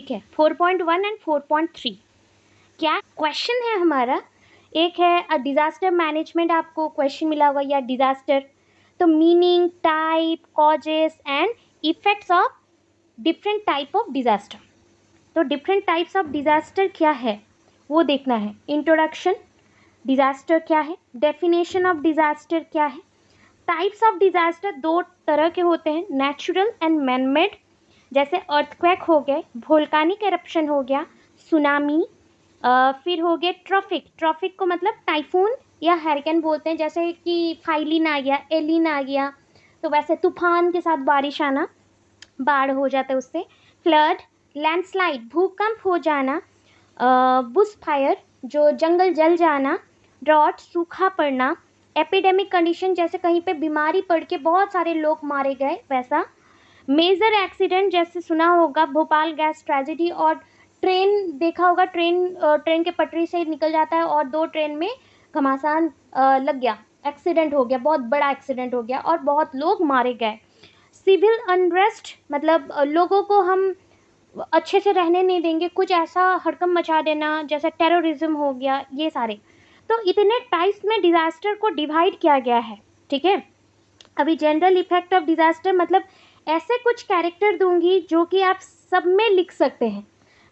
ठीक है, 4.1 एंड 4.3 क्या क्वेश्चन है हमारा। एक है डिज़ास्टर मैनेजमेंट, आपको क्वेश्चन मिला हुआ या डिज़ास्टर, तो meaning, type, causes and effects of different type of disaster. तो डिफरेंट टाइप्स ऑफ डिज़ास्टर क्या है वो देखना है। इंट्रोडक्शन, डिज़ास्टर क्या है, डेफिनेशन ऑफ डिज़ास्टर क्या है, टाइप्स ऑफ डिज़ास्टर दो तरह के होते हैं, नेचुरल एंड मैन मेड, जैसे अर्थक्वेक हो गए, वोल्कानिक एरप्शन हो गया, सुनामी, फिर हो गए ट्रॉफिक, ट्रॉफिक को मतलब टाइफून या हैरिकेन बोलते हैं, जैसे कि फाइलिन आ गया, एलिन आ गया, तो वैसे तूफान के साथ बारिश आना, बाढ़ हो जाता है उससे। फ्लड, लैंडस्लाइड, भूकंप हो जाना, बुश फायर जो जंगल जल जाना, ड्रॉट सूखा पड़ना, एपिडेमिक कंडीशन जैसे कहीं पे बीमारी पड़ के बहुत सारे लोग मारे गए वैसा, मेजर एक्सीडेंट जैसे सुना होगा भोपाल गैस ट्रेजेडी, और ट्रेन देखा होगा, ट्रेन के पटरी से निकल जाता है और दो ट्रेन में घमासान लग गया, एक्सीडेंट हो गया, बहुत बड़ा एक्सीडेंट हो गया और बहुत लोग मारे गए। सिविल अनरेस्ट मतलब लोगों को हम अच्छे से रहने नहीं देंगे, कुछ ऐसा हड़कंप मचा देना, जैसे टेररिज्म हो गया, ये सारे। तो इतने टाइप्स में डिज़ास्टर को डिवाइड किया गया है, ठीक है। अभी जनरल इफेक्ट ऑफ डिज़ास्टर मतलब ऐसे कुछ कैरेक्टर दूंगी जो कि आप सब में लिख सकते हैं,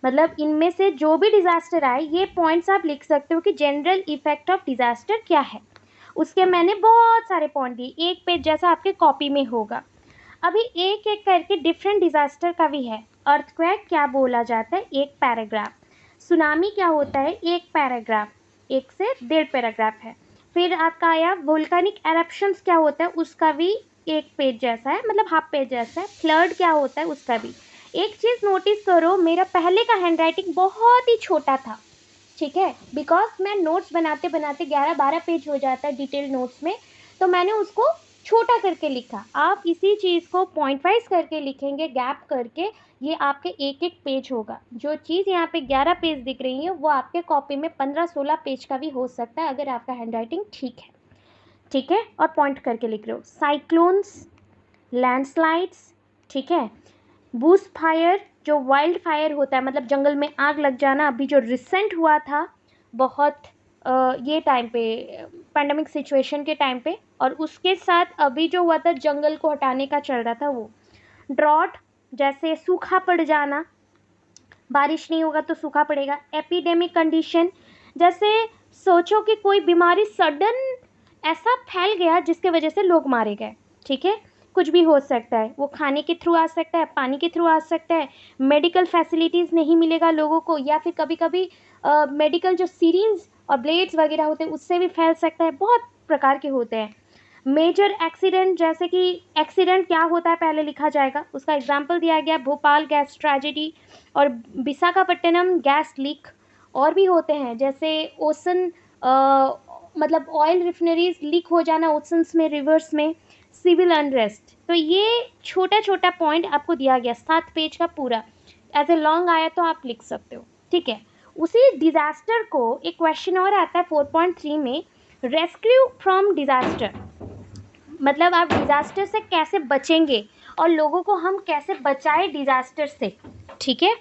मतलब इनमें से जो भी डिज़ास्टर आए ये पॉइंट्स आप लिख सकते हो कि जनरल इफेक्ट ऑफ डिज़ास्टर क्या है। उसके मैंने बहुत सारे पॉइंट दिए, एक पेज जैसा आपके कॉपी में होगा। अभी एक एक करके डिफरेंट डिज़ास्टर का भी है। अर्थक्वेक क्या बोला जाता है, एक पैराग्राफ। सुनामी क्या होता है, एक पैराग्राफ, 1 से 1.5 पैराग्राफ है। फिर आपका आया वोल्कानिक एरप्शंस क्या होता है, उसका भी एक पेज जैसा है, मतलब हाफ पेज जैसा है। फ्लड क्या होता है उसका भी। एक चीज़ नोटिस करो, मेरा पहले का हैंडराइटिंग बहुत ही छोटा था, ठीक है, बिकॉज मैं नोट्स बनाते बनाते 11-12 पेज हो जाता है डिटेल नोट्स में, तो मैंने उसको छोटा करके लिखा। आप इसी चीज़ को पॉइंट वाइज करके लिखेंगे, गैप करके, ये आपके एक एक पेज होगा। जो चीज़ यहाँ पे 11 पेज दिख रही है वो आपके कॉपी में 15-16 पेज का भी हो सकता है, अगर आपका हैंडराइटिंग ठीक है, ठीक है, और पॉइंट करके लिख रहे हो। साइक्लोन्स, लैंडस्लाइड्स, ठीक है, बूश फायर जो वाइल्ड फायर होता है, मतलब जंगल में आग लग जाना, अभी जो रिसेंट हुआ था बहुत ये टाइम पे पैंडेमिक सिचुएशन के टाइम पे, और उसके साथ अभी जो हुआ था जंगल को हटाने का चल रहा था वो। ड्रॉट जैसे सूखा पड़ जाना, बारिश नहीं होगा तो सूखा पड़ेगा। एपिडेमिक कंडीशन जैसे सोचो कि कोई बीमारी सडन ऐसा फैल गया जिसके वजह से लोग मारे गए, ठीक है, कुछ भी हो सकता है, वो खाने के थ्रू आ सकता है, पानी के थ्रू आ सकता है, मेडिकल फैसिलिटीज़ नहीं मिलेगा लोगों को, या फिर कभी कभी मेडिकल जो सीरीज और ब्लेड्स वगैरह होते हैं उससे भी फैल सकता है, बहुत प्रकार के होते हैं। मेजर एक्सीडेंट जैसे कि एक्सीडेंट क्या होता है पहले लिखा जाएगा, उसका एग्जाम्पल दिया गया भोपाल गैस ट्रेजेडी और विशाखापट्टनम गैस लीक। और भी होते हैं जैसे ओसन मतलब ऑयल रिफिनरीज लीक हो जाना ओशंस में, रिवर्स में, सिविल अनरेस्ट। तो ये छोटा छोटा पॉइंट आपको दिया गया 7 पेज का पूरा, एज ए लॉन्ग आया तो आप लिख सकते हो, ठीक है। उसी डिज़ास्टर को एक क्वेश्चन और आता है 4.3 में, रेस्क्यू फ्रॉम डिज़ास्टर, मतलब आप डिज़ास्टर से कैसे बचेंगे और लोगों को हम कैसे बचाएं डिज़ास्टर से, ठीक है।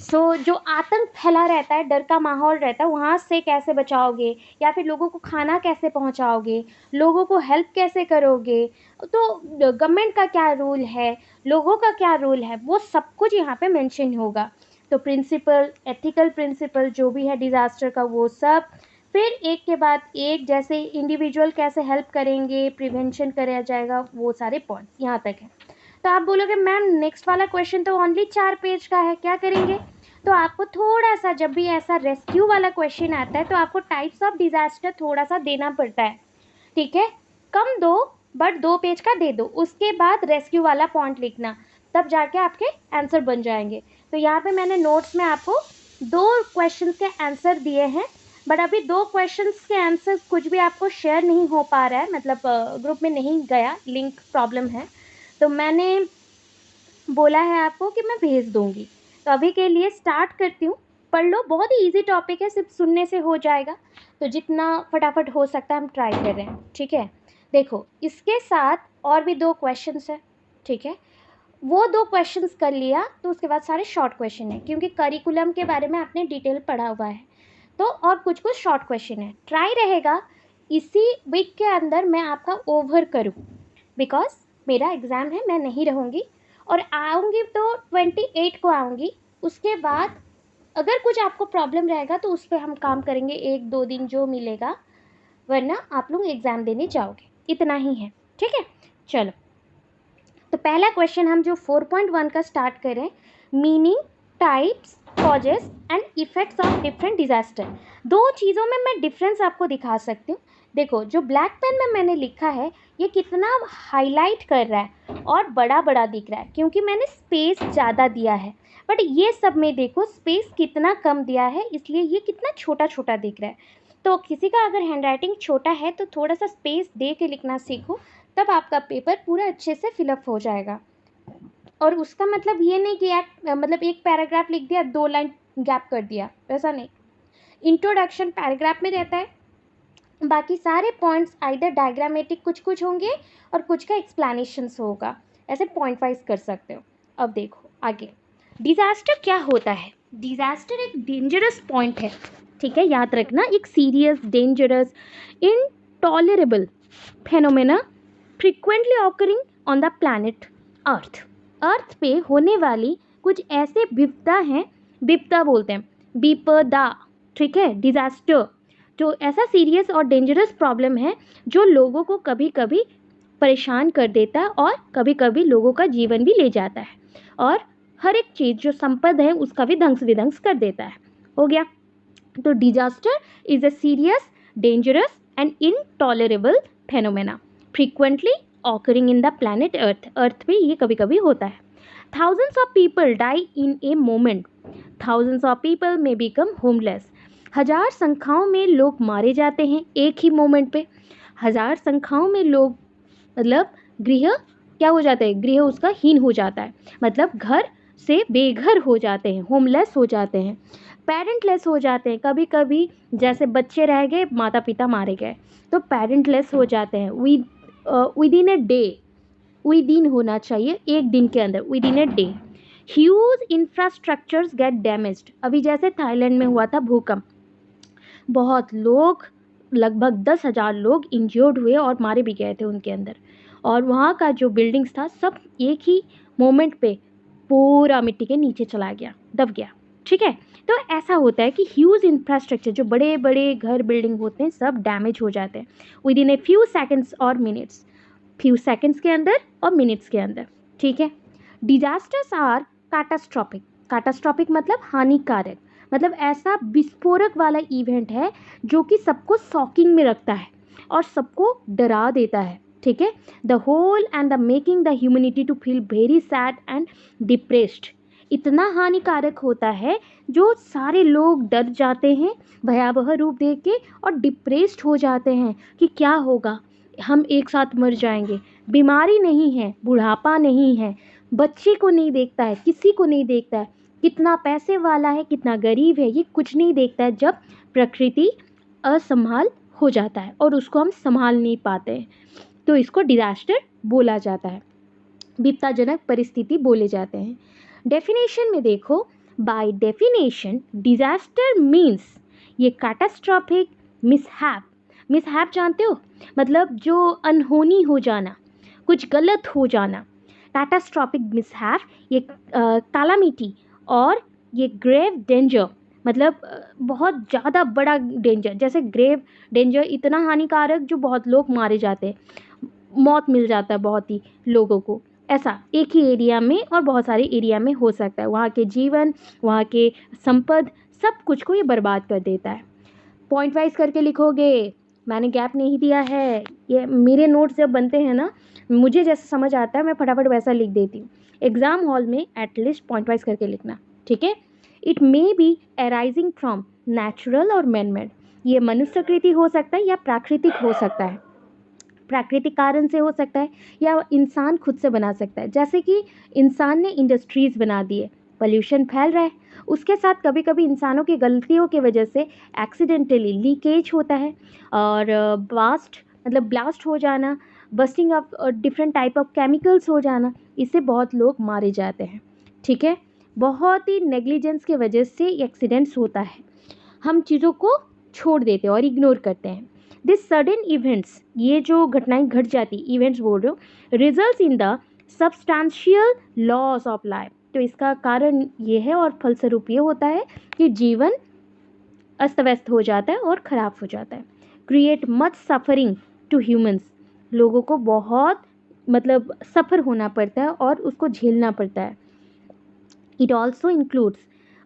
सो जो आतंक फैला रहता है, डर का माहौल रहता है, वहाँ से कैसे बचाओगे, या फिर लोगों को खाना कैसे पहुँचाओगे, लोगों को हेल्प कैसे करोगे, तो गवर्नमेंट का क्या रोल है, लोगों का क्या रोल है, वो सब कुछ यहाँ पे मेंशन होगा। तो प्रिंसिपल, एथिकल प्रिंसिपल जो भी है डिज़ास्टर का वो सब, फिर एक के बाद एक, जैसे इंडिविजुअल कैसे हेल्प करेंगे, प्रिवेंशन कराया जाएगा, वो सारे पॉइंट्स यहाँ तक है। तो आप बोलोगे मैम नेक्स्ट वाला क्वेश्चन तो ओनली 4 पेज का है, क्या करेंगे। तो आपको थोड़ा सा, जब भी ऐसा रेस्क्यू वाला क्वेश्चन आता है तो आपको टाइप्स ऑफ डिज़ास्टर थोड़ा सा देना पड़ता है, ठीक है, कम दो बट 2 पेज का दे दो, उसके बाद रेस्क्यू वाला पॉइंट लिखना, तब जाके आपके आंसर बन जाएंगे। तो यहाँ पे मैंने नोट्स में आपको 2 क्वेश्चन के आंसर दिए हैं, बट अभी 2 क्वेश्चंस के आंसर कुछ भी आपको शेयर नहीं हो पा रहा है, मतलब ग्रुप में नहीं गया, लिंक प्रॉब्लम है, तो मैंने बोला है आपको कि मैं भेज दूंगी। तो अभी के लिए स्टार्ट करती हूँ, पढ़ लो, बहुत ही इजी टॉपिक है, सिर्फ सुनने से हो जाएगा, तो जितना फटाफट हो सकता है हम ट्राई कर रहे हैं, ठीक है। देखो इसके साथ और भी 2 क्वेश्चंस है, ठीक है, वो 2 क्वेश्चंस कर लिया तो उसके बाद सारे शॉर्ट क्वेश्चन है, क्योंकि करिकुलम के बारे में आपने डिटेल पढ़ा हुआ है। तो और कुछ कुछ शॉर्ट क्वेश्चन है। ट्राई रहेगा इसी वीक के अंदर मैं आपका ओवर करूँ, बिकॉज मेरा एग्ज़ाम है, मैं नहीं रहूँगी और आऊँगी तो 28 को आऊँगी। उसके बाद अगर कुछ आपको प्रॉब्लम रहेगा तो उस पर हम काम करेंगे 1-2 दिन जो मिलेगा, वरना आप लोग एग्ज़ाम देने जाओगे। इतना ही है, ठीक है। चलो, तो पहला क्वेश्चन हम जो 4.1 का स्टार्ट करें, meaning, types, causes and effects of different disaster. 2 चीज़ों में मैं डिफरेंस आपको दिखा सकती हूँ। देखो, जो ब्लैक पेन में मैंने लिखा है ये कितना हाईलाइट कर रहा है और बड़ा बड़ा दिख रहा है, क्योंकि मैंने स्पेस ज़्यादा दिया है। बट ये सब में देखो स्पेस कितना कम दिया है, इसलिए ये कितना छोटा छोटा दिख रहा है। तो किसी का अगर हैंड राइटिंग छोटा है तो थोड़ा सा स्पेस दे के लिखना सीखो, तब आपका पेपर पूरा अच्छे से फिलअप हो जाएगा। और उसका मतलब ये नहीं कि मतलब एक पैराग्राफ लिख दिया 2 लाइन गैप कर दिया, ऐसा नहीं। इंट्रोडक्शन पैराग्राफ में रहता है, बाकी सारे पॉइंट्स आइदर डायग्रामेटिक कुछ कुछ होंगे और कुछ का एक्सप्लेनेशंस होगा, ऐसे पॉइंट वाइज कर सकते हो। अब देखो आगे, डिजास्टर क्या होता है। डिजास्टर एक डेंजरस पॉइंट है, ठीक है, याद रखना। एक serious, dangerous, intolerable phenomena frequently occurring on the planet earth. Earth पे होने वाली कुछ ऐसे विपदा हैं, विपदा बोलते हैं, विपदा, ठीक है, डिजास्टर, जो ऐसा सीरियस और डेंजरस प्रॉब्लम है जो लोगों को कभी कभी परेशान कर देता है और कभी कभी लोगों का जीवन भी ले जाता है, और हर एक चीज़ जो संपद है उसका भी ध्वंस विध्वंस कर देता है। हो गया। तो disaster is a serious, dangerous and intolerable phenomena frequently occurring in the planet earth. Earth पे ये कभी कभी होता है। Thousands of people die in a moment, thousands of people may become homeless. हजार संख्याओं में लोग मारे जाते हैं एक ही मोमेंट पे। हजार संख्याओं में लोग, मतलब गृह क्या हो जाता है, गृह उसका हीन हो जाता है, मतलब घर से बेघर हो जाते हैं, होमलेस हो जाते हैं, पेरेंटलेस हो जाते हैं। कभी कभी जैसे बच्चे रह गए, माता पिता मारे गए, तो पेरेंटलेस हो जाते हैं within a day, within होना चाहिए एक दिन के अंदर, within a day. Huge infrastructures get damaged. अभी जैसे थाईलैंड में हुआ था भूकंप, बहुत लोग, लगभग 10,000 लोग इंजर्ड हुए और मारे भी गए थे उनके अंदर, और वहाँ का जो बिल्डिंग्स था सब एक ही मोमेंट पे पूरा मिट्टी के नीचे चला गया, दब गया, ठीक है। तो ऐसा होता है कि ह्यूज इंफ्रास्ट्रक्चर, जो बड़े बड़े घर बिल्डिंग होते हैं, सब डैमेज हो जाते हैं within a few seconds और मिनट्स, फ्यू सेकेंड्स के अंदर और मिनट्स के अंदर, ठीक है। Disasters are कैटास्ट्रॉपिक। कैटास्ट्रॉपिक मतलब हानिकारक, मतलब ऐसा विस्फोरक वाला इवेंट है जो कि सबको शॉकिंग में रखता है और सबको डरा देता है, ठीक है। The whole and the making the humanity to feel very sad and depressed. इतना हानिकारक होता है जो सारे लोग डर जाते हैं भयावह रूप देख के और डिप्रेस्ड हो जाते हैं कि क्या होगा, हम एक साथ मर जाएंगे। बीमारी नहीं है, बुढ़ापा नहीं है, बच्चे को नहीं देखता है, किसी को नहीं देखता है, कितना पैसे वाला है कितना गरीब है, ये कुछ नहीं देखता है, जब प्रकृति असंभाल हो जाता है और उसको हम संभाल नहीं पाते हैं, तो इसको डिजास्टर बोला जाता है, विपदाजनक परिस्थिति बोले जाते हैं। डेफिनेशन में देखो, बाय डेफिनेशन डिजास्टर मीन्स, ये कैटास्ट्रॉफिक मिसहैप। मिसहैप जानते हो, मतलब जो अनहोनी हो जाना, कुछ गलत हो जाना। कैटास्ट्रॉफिक मिसहैप, ये कैलामिटी, और ये ग्रेव डेंजर, मतलब बहुत ज़्यादा बड़ा डेंजर, जैसे ग्रेव डेंजर इतना हानिकारक जो बहुत लोग मारे जाते हैं, मौत मिल जाता है बहुत ही लोगों को। ऐसा एक ही एरिया में और बहुत सारे एरिया में हो सकता है, वहाँ के जीवन, वहाँ के संपद, सब कुछ को ये बर्बाद कर देता है। पॉइंट वाइज करके लिखोगे, मैंने गैप नहीं दिया है, ये मेरे नोट्स जब बनते हैं ना, मुझे जैसा समझ आता है मैं फटाफट वैसा लिख देती हूँ। एग्ज़ाम हॉल में एटलीस्ट पॉइंट वाइज करके लिखना, ठीक है। It may be arising from natural और मैन मेड, ये मनुष्यकृति हो सकता है या प्राकृतिक हो सकता है, प्राकृतिक कारण से हो सकता है या इंसान खुद से बना सकता है। जैसे कि इंसान ने इंडस्ट्रीज़ बना दिए, पोल्यूशन फैल रहा है, उसके साथ कभी कभी इंसानों की गलतियों की वजह से एक्सीडेंटली लीकेज होता है और ब्लास्ट, मतलब ब्लास्ट हो जाना, bursting of different type of chemicals हो जाना, इससे बहुत लोग मारे जाते हैं। ठीक है, बहुत ही नेग्लिजेंस के वजह से एक्सीडेंट्स होता है, हम चीज़ों को छोड़ देते हैं और इग्नोर करते हैं। दिस सडन इवेंट्स, ये जो घटनाएं घट जाती, इवेंट्स बोल रहे हो, results in the substantial loss of life. तो इसका कारण ये है और फलस्वरूप ये होता है कि जीवन अस्त व्यस्त हो जाता है और ख़राब हो जाता है। Create much suffering to humans, लोगों को बहुत मतलब सफ़र होना पड़ता है और उसको झेलना पड़ता है। इट ऑल्सो इंक्लूड्स,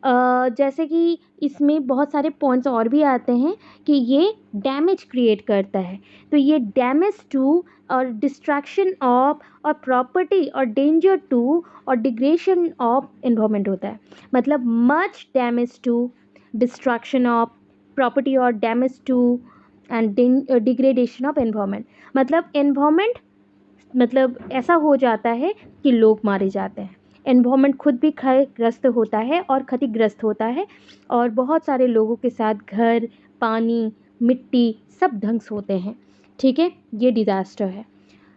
जैसे कि इसमें बहुत सारे पॉइंट्स और भी आते हैं कि ये डैमेज क्रिएट करता है। तो ये डैमेज टू और डिस्ट्रैक्शन ऑफ और प्रॉपर्टी और डेंजर टू और डिग्रेडेशन ऑफ एनवायरनमेंट होता है। मतलब much damage to, destruction of property और damage to and degradation of environment. मतलब एनवायरनमेंट मतलब ऐसा हो जाता है कि लोग मारे जाते हैं, एनवायरनमेंट खुद भी क्षतिग्रस्त होता है और क्षतिग्रस्त होता है, और बहुत सारे लोगों के साथ घर, पानी, मिट्टी सब ध्वंस होते हैं। ठीक है, ये डिज़ास्टर है।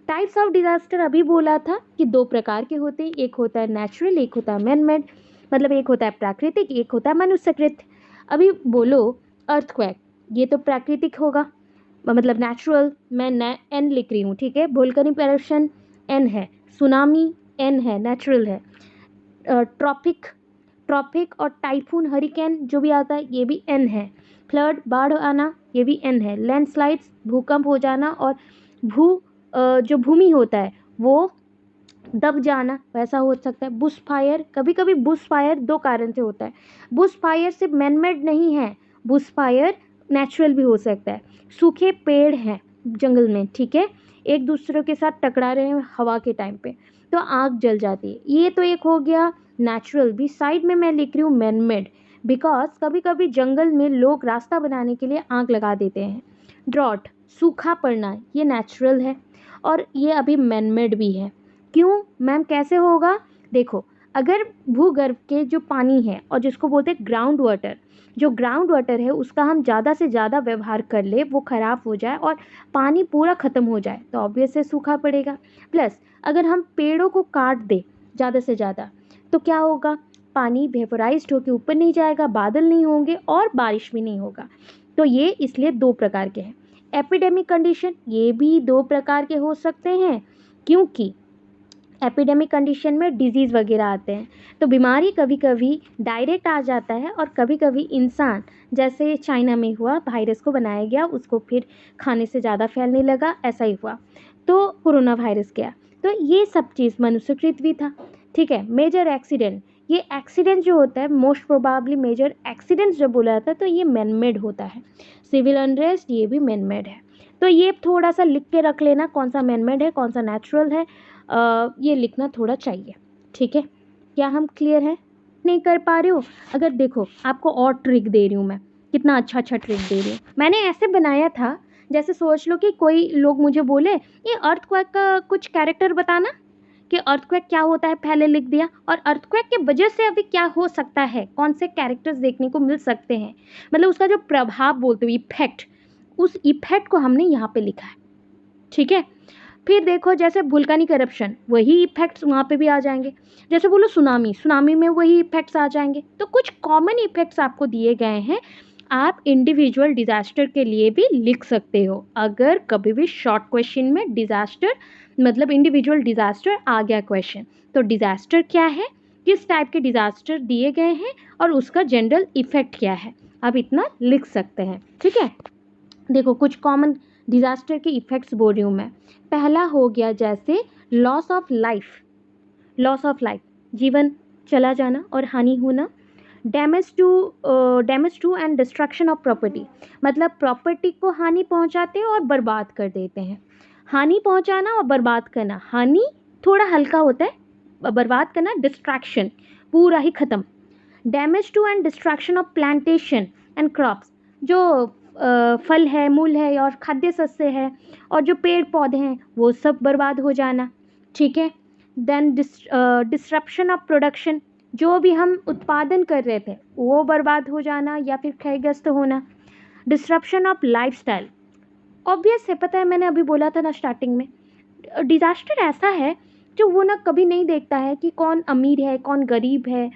टाइप्स ऑफ डिज़ास्टर अभी बोला था कि 2 प्रकार के होते हैं, एक होता है नेचुरल, एक होता है मैन मेड। मतलब एक होता है प्राकृतिक, एक होता है मनुष्यकृत। अभी बोलो अर्थक्वेक, ये तो प्राकृतिक होगा, मतलब नेचुरल, मैं एन लिख रही हूँ, ठीक है। वोल्केनिक एरप्शन एन है, सुनामी एन है, नेचुरल है। ट्रॉपिक और टाइफून, हरिकेन जो भी आता है ये भी एन है। फ्लड, बाढ़ आना, ये भी एन है। लैंडस्लाइड्स, भूकंप हो जाना, और जो भूमि होता है वो दब जाना, वैसा हो सकता है। बुश फायर, कभी कभी बुश फायर 2 कारण से होता है। बुश फायर सिर्फ मैनमेड नहीं है, बुश फायर नेचुरल भी हो सकता है। सूखे पेड़ हैं जंगल में, ठीक है, एक दूसरे के साथ टकरा रहे हैं हवा के टाइम पे, तो आग जल जाती है। ये तो एक हो गया नेचुरल। भी साइड में मैं लिख रही हूँ मैनमेड, बिकॉज कभी कभी जंगल में लोग रास्ता बनाने के लिए आग लगा देते हैं। ड्रॉट, सूखा पड़ना, ये नेचुरल है और ये अभी मैनमेड भी है। क्यों मैम, कैसे होगा? देखो, अगर भूगर्भ के जो पानी है और जिसको बोलते हैं ग्राउंड वाटर, जो ग्राउंड वाटर है उसका हम ज़्यादा से ज़्यादा व्यवहार कर ले, वो ख़राब हो जाए और पानी पूरा ख़त्म हो जाए, तो ऑब्वियस है सूखा पड़ेगा। प्लस अगर हम पेड़ों को काट दे ज़्यादा से ज़्यादा, तो क्या होगा? पानी वेपोराइज्ड होकर ऊपर नहीं जाएगा, बादल नहीं होंगे और बारिश भी नहीं होगा। तो ये इसलिए 2 प्रकार के हैं। एपिडेमिक कंडीशन, ये भी 2 प्रकार के हो सकते हैं, क्योंकि एपिडेमिक कंडीशन में डिजीज़ वगैरह आते हैं, तो बीमारी कभी कभी डायरेक्ट आ जाता है और कभी कभी इंसान, जैसे चाइना में हुआ, वायरस को बनाया गया, उसको फिर खाने से ज़्यादा फैलने लगा, ऐसा ही हुआ, तो कोरोना वायरस गया। तो ये सब चीज़ मनुष्यकृत भी था। ठीक है, मेजर एक्सीडेंट, ये एक्सीडेंट जो होता है मोस्ट प्रोबाबली मेजर एक्सीडेंट्स जब बोला जाता है तो ये मैनमेड होता है। सिविल अनरेस्ट, ये भी मैनमेड है। तो ये थोड़ा सा लिख के रख लेना, कौन सा मैनमेड है कौन सा नेचुरल है, ये लिखना थोड़ा चाहिए। ठीक है, क्या हम क्लियर हैं? नहीं कर पा रहे हो? अगर देखो आपको और ट्रिक दे रही हूँ मैं, कितना अच्छा अच्छा ट्रिक दे रही हूँ। मैंने ऐसे बनाया था, जैसे सोच लो कि कोई लोग मुझे बोले ये अर्थक्वेक का कुछ कैरेक्टर बताना, कि अर्थक्वेक क्या होता है, पहले लिख दिया, और अर्थक्वेक के वजह से अभी क्या हो सकता है, कौन से कैरेक्टर्स देखने को मिल सकते हैं, मतलब उसका जो प्रभाव बोलते हो, इफेक्ट, उस इफेक्ट को हमने यहाँ पे लिखा है। ठीक है, फिर देखो जैसे वोल्केनिक एरप्शन, वही इफेक्ट्स वहाँ पे भी आ जाएंगे। जैसे बोलो सुनामी, सुनामी में वही इफेक्ट्स आ जाएंगे। तो कुछ कॉमन इफेक्ट्स आपको दिए गए हैं, आप इंडिविजुअल डिज़ास्टर के लिए भी लिख सकते हो। अगर कभी भी शॉर्ट क्वेश्चन में डिज़ास्टर मतलब इंडिविजुअल डिज़ास्टर आ गया क्वेश्चन, तो डिज़ास्टर क्या है, किस टाइप के डिज़ास्टर दिए गए हैं और उसका जनरल इफेक्ट क्या है, आप इतना लिख सकते हैं। ठीक है, देखो कुछ कॉमन डिज़ास्टर के इफ़ेक्ट्स बोल रही हूँ मैं। पहला हो गया जैसे loss of life, loss of life, जीवन चला जाना और हानि होना। Damage to and destruction of property, मतलब प्रॉपर्टी को हानि पहुंचाते हैं और बर्बाद कर देते हैं। हानि पहुंचाना और बर्बाद करना, हानि थोड़ा हल्का होता है, बर्बाद करना डिस्ट्रैक्शन, पूरा ही ख़त्म। Damage to and destruction of plantation and crops, जो फल है, मूल है और खाद्य शस्य है और जो पेड़ पौधे हैं वो सब बर्बाद हो जाना। ठीक है, देन डिस्रप्शन ऑफ प्रोडक्शन, जो भी हम उत्पादन कर रहे थे वो बर्बाद हो जाना या फिर क्षतिग्रस्त होना। डिस्रप्शन ऑफ लाइफस्टाइल, ऑब्वियस है, पता है मैंने अभी बोला था ना स्टार्टिंग में, डिज़ास्टर ऐसा है जो वो ना कभी नहीं देखता है कि कौन अमीर है, कौन गरीब है,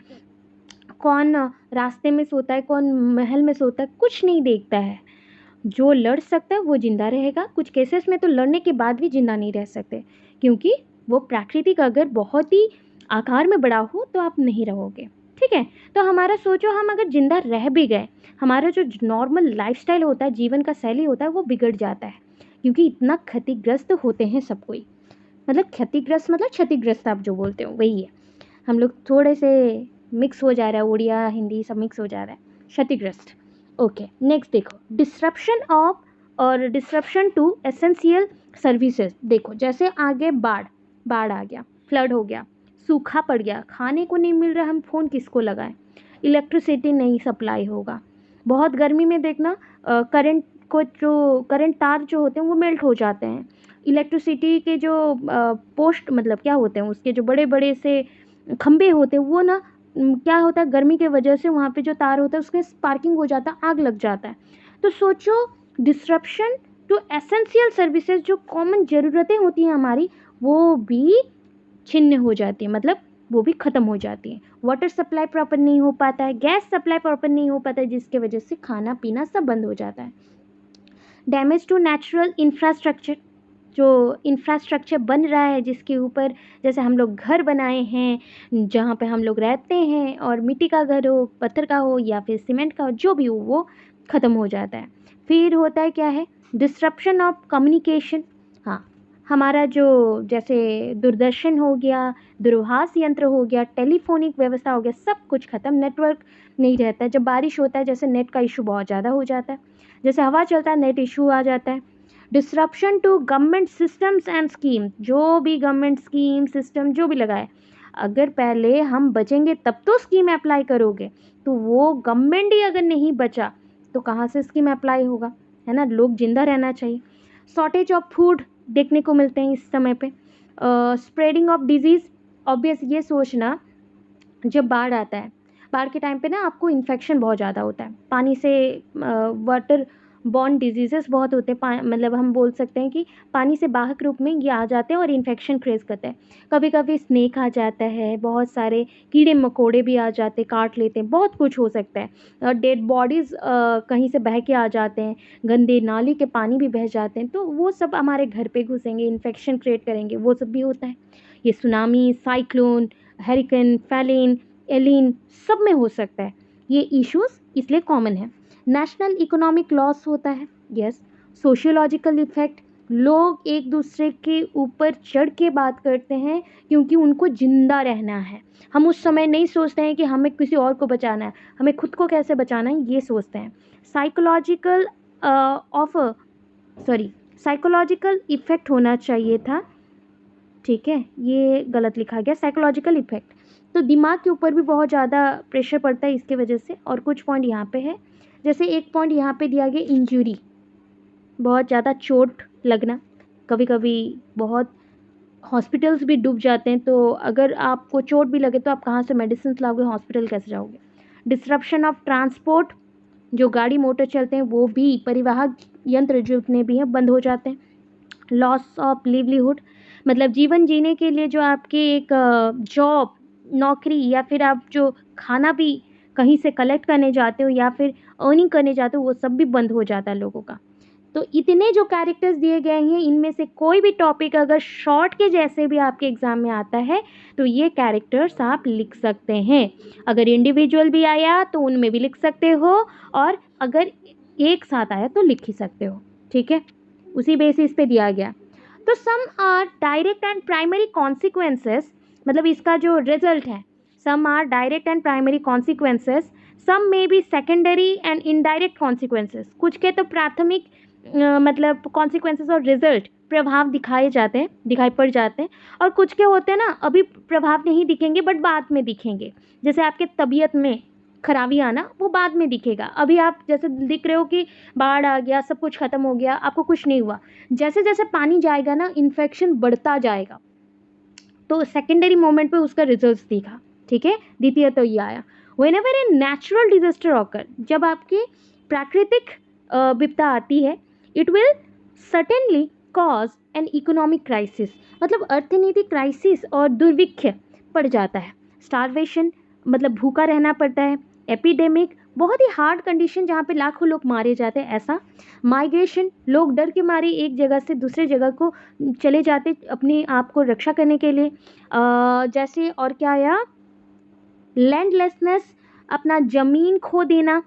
कौन रास्ते में सोता है, कौन महल में सोता है, कुछ नहीं देखता है। जो लड़ सकता है वो ज़िंदा रहेगा। कुछ केसेस में तो लड़ने के बाद भी ज़िंदा नहीं रह सकते, क्योंकि वो प्राकृतिक अगर बहुत ही आकार में बड़ा हो तो आप नहीं रहोगे। ठीक है, तो हमारा सोचो, हम अगर ज़िंदा रह भी गए, हमारा जो नॉर्मल लाइफस्टाइल होता है, जीवन का शैली होता है, वो बिगड़ जाता है, क्योंकि इतना क्षतिग्रस्त होते हैं सब कोई। मतलब क्षतिग्रस्त मतलब क्षतिग्रस्त आप जो बोलते हो वही है। हम लोग थोड़े से मिक्स हो जा रहा है, उड़िया हिंदी सब मिक्स हो जा रहा है। क्षतिग्रस्त। ओके, नेक्स्ट देखो, डिस्रप्शन ऑफ और डिस्रप्शन टू एसेंशियल सर्विसेज। देखो जैसे आगे बाढ़ आ गया, फ्लड हो गया, सूखा पड़ गया, खाने को नहीं मिल रहा, हम फ़ोन किसको लगाएं, इलेक्ट्रिसिटी नहीं सप्लाई होगा। बहुत गर्मी में देखना करंट तार जो होते हैं वो मेल्ट हो जाते हैं। इलेक्ट्रिसिटी के जो पोस्ट मतलब क्या होते हैं, उसके जो बड़े बड़े से खंभे होते हैं वो ना क्या होता है, गर्मी के वजह से वहाँ पे जो तार होता है उसमें स्पार्किंग हो जाता है, आग लग जाता है। तो सोचो, डिस्रप्शन टू एसेंशियल सर्विसेज, जो कॉमन ज़रूरतें होती हैं हमारी, वो भी छिन्न हो जाती है, मतलब वो भी ख़त्म हो जाती है। वाटर सप्लाई प्रॉपर नहीं हो पाता है, गैस सप्लाई प्रॉपर नहीं हो पाता है, जिसके वजह से खाना पीना सब बंद हो जाता है। डैमेज टू नेचुरल इंफ्रास्ट्रक्चर, जो इंफ्रास्ट्रक्चर बन रहा है जिसके ऊपर जैसे हम लोग घर बनाए हैं, जहाँ पे हम लोग रहते हैं, और मिट्टी का घर हो, पत्थर का हो, या फिर सीमेंट का हो, जो भी हो वो ख़त्म हो जाता है। फिर होता है क्या है, डिस्रप्शन ऑफ कम्युनिकेशन। हाँ, हमारा जो जैसे दूरदर्शन हो गया, दूरभाष यंत्र हो गया, टेलीफोनिक व्यवस्था हो गया, सब कुछ ख़त्म, नेटवर्क नहीं रहता है। जब बारिश होता है जैसे नेट का इशू बहुत ज़्यादा हो जाता है, जैसे हवा चलता है नेट इशू आ जाता है। Disruption to government systems and scheme, जो भी गवर्नमेंट स्कीम सिस्टम जो भी लगाए, अगर पहले हम बचेंगे तब तो स्कीम अप्लाई करोगे, तो वो गवर्नमेंट ही अगर नहीं बचा तो कहाँ से स्कीम अप्लाई होगा, है ना। लोग जिंदा रहना चाहिए। शॉर्टेज ऑफ फूड देखने को मिलते हैं इस समय पे। स्प्रेडिंग ऑफ डिजीज़, ऑब्वियस ये सोचना, जब बाढ़ आता है, बाढ़ के टाइम पे ना आपको इन्फेक्शन बहुत ज़्यादा होता है, पानी से वाटर बॉर्न डिजीजेस बहुत होते हैं, मतलब हम बोल सकते हैं कि पानी से वाहक रूप में ये आ जाते हैं और इन्फेक्शन क्रिएट करते हैं। कभी कभी स्नेक आ जाता है, बहुत सारे कीड़े मकोड़े भी आ जाते हैं, काट लेते हैं, बहुत कुछ हो सकता है। डेड बॉडीज़ कहीं से बह के आ जाते हैं, गंदे नाली के पानी भी बह जाते हैं, तो वो सब हमारे घर पे घुसेंगे, इन्फेक्शन क्रिएट करेंगे, वो सब भी होता है। ये tsunami, cyclone, hurricane, Phailin, Helen, सब में हो सकता है। ये इश्यूज इसलिए कॉमन है। नेशनल इकोनॉमिक लॉस होता है, यस। सोशियोलॉजिकल इफेक्ट, लोग एक दूसरे के ऊपर चढ़ के बात करते हैं क्योंकि उनको जिंदा रहना है। हम उस समय नहीं सोचते हैं कि हमें किसी और को बचाना है, हमें खुद को कैसे बचाना है, ये सोचते हैं। Psychological of sorry psychological effect होना चाहिए था, ठीक है, ये गलत लिखा गया, साइकोलॉजिकल इफेक्ट। तो दिमाग के ऊपर भी बहुत ज़्यादा प्रेशर पड़ता है इसके वजह से। और कुछ पॉइंट यहाँ पे है, जैसे एक पॉइंट यहाँ पे दिया गया, इंजरी, बहुत ज़्यादा चोट लगना, कभी कभी बहुत हॉस्पिटल्स भी डूब जाते हैं, तो अगर आपको चोट भी लगे तो आप कहाँ से मेडिसिन लाओगे, हॉस्पिटल कैसे जाओगे। डिस्रप्शन ऑफ ट्रांसपोर्ट, जो गाड़ी मोटर चलते हैं वो भी, परिवहन यंत्र जितने भी हैं बंद हो जाते हैं। लॉस ऑफ लिवलीहुड, मतलब जीवन जीने के लिए जो आपके एक जॉब, नौकरी, या फिर आप जो खाना भी कहीं से कलेक्ट करने जाते हो या फिर अर्निंग करने जाते हो, वो सब भी बंद हो जाता है लोगों का। तो इतने जो कैरेक्टर्स दिए गए हैं, इनमें से कोई भी टॉपिक अगर शॉर्ट के जैसे भी आपके एग्जाम में आता है तो ये कैरेक्टर्स आप लिख सकते हैं। अगर इंडिविजुअल भी आया तो उनमें भी लिख सकते हो, और अगर एक साथ आया तो लिख ही सकते हो, ठीक है, उसी बेसिस पे दिया गया। तो some are direct and primary consequences, मतलब इसका जो रिजल्ट है, some are direct and primary consequences, some may be secondary and indirect consequences. कुछ के तो प्राथमिक मतलब कॉन्सिक्वेंसेस और रिजल्ट, प्रभाव दिखाई पड़ जाते हैं, और कुछ के होते हैं ना, अभी प्रभाव नहीं दिखेंगे बट बाद में दिखेंगे। जैसे आपके तबीयत में खराबी आना, वो बाद में दिखेगा। अभी आप जैसे दिख रहे हो कि बाढ़ आ गया, सब कुछ ख़त्म हो गया, आपको कुछ नहीं हुआ, जैसे जैसे पानी जाएगा ना, इन्फेक्शन बढ़ता जाएगा, तो सेकेंडरी मोमेंट पे उसका रिजल्ट दिखा, ठीक है। द्वितीय तो ये आया, whenever a natural disaster occur, जब आपकी प्राकृतिक विपदा आती है, it will certainly cause an economic crisis, मतलब अर्थनीतिक क्राइसिस और दुर्भिक्ष पड़ जाता है। स्टारवेशन मतलब भूखा रहना पड़ता है। एपिडेमिक बहुत ही हार्ड कंडीशन जहाँ पे लाखों लोग मारे जाते हैं ऐसा। माइग्रेशन लोग डर के मारे एक जगह से दूसरे जगह को चले जाते अपने आप को रक्षा करने के लिए। जैसे और क्या आया, लैंडलेसनेस अपना ज़मीन खो देना।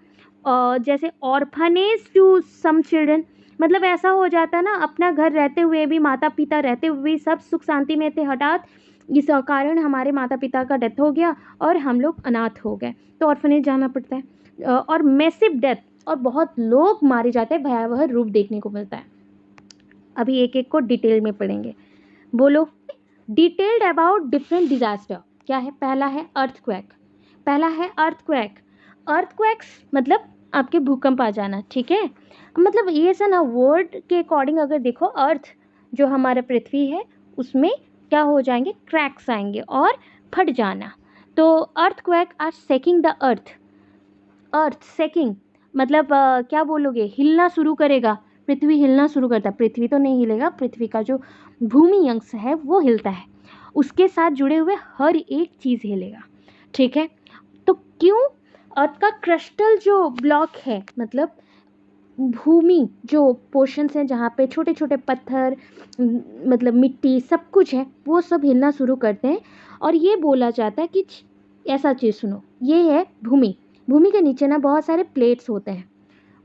जैसे ऑर्फनेज टू सम चिल्ड्रन, मतलब ऐसा हो जाता है ना, अपना घर रहते हुए भी, माता पिता रहते हुए भी सब सुख शांति में थे, हठात इस कारण हमारे माता पिता का डेथ हो गया और हम लोग अनाथ हो गए तो ऑर्फनेज जाना पड़ता है। और मैसिव डेथ, और बहुत लोग मारे जाते हैं, भयावह रूप देखने को मिलता है। अभी एक एक को डिटेल में पढ़ेंगे। बोलो, डिटेल्ड अबाउट डिफरेंट डिजास्टर। क्या है? पहला है अर्थक्वेक। अर्थक्वेक्स मतलब आपके भूकंप आ जाना, ठीक है। मतलब ये ऐसा ना, वर्ड के अकॉर्डिंग अगर देखो, अर्थ जो हमारा पृथ्वी है उसमें क्या हो जाएंगे, क्रैक्स आएंगे और फट जाना। तो earthquake are shaking the earth shaking मतलब क्या बोलोगे, हिलना शुरू करेगा। पृथ्वी हिलना शुरू करता है, पृथ्वी तो नहीं हिलेगा, पृथ्वी का जो भूमि अंश है वो हिलता है, उसके साथ जुड़े हुए हर एक चीज़ हिलेगा, ठीक है। तो क्यों? अर्थ का क्रिस्टल जो ब्लॉक है, मतलब भूमि जो पोर्शंस हैं जहाँ पे छोटे छोटे पत्थर मतलब मिट्टी सब कुछ है, वो सब हिलना शुरू करते हैं। और ये बोला जाता है कि ऐसा चीज़ सुनो, ये है भूमि। भूमि के नीचे ना बहुत सारे प्लेट्स होते हैं,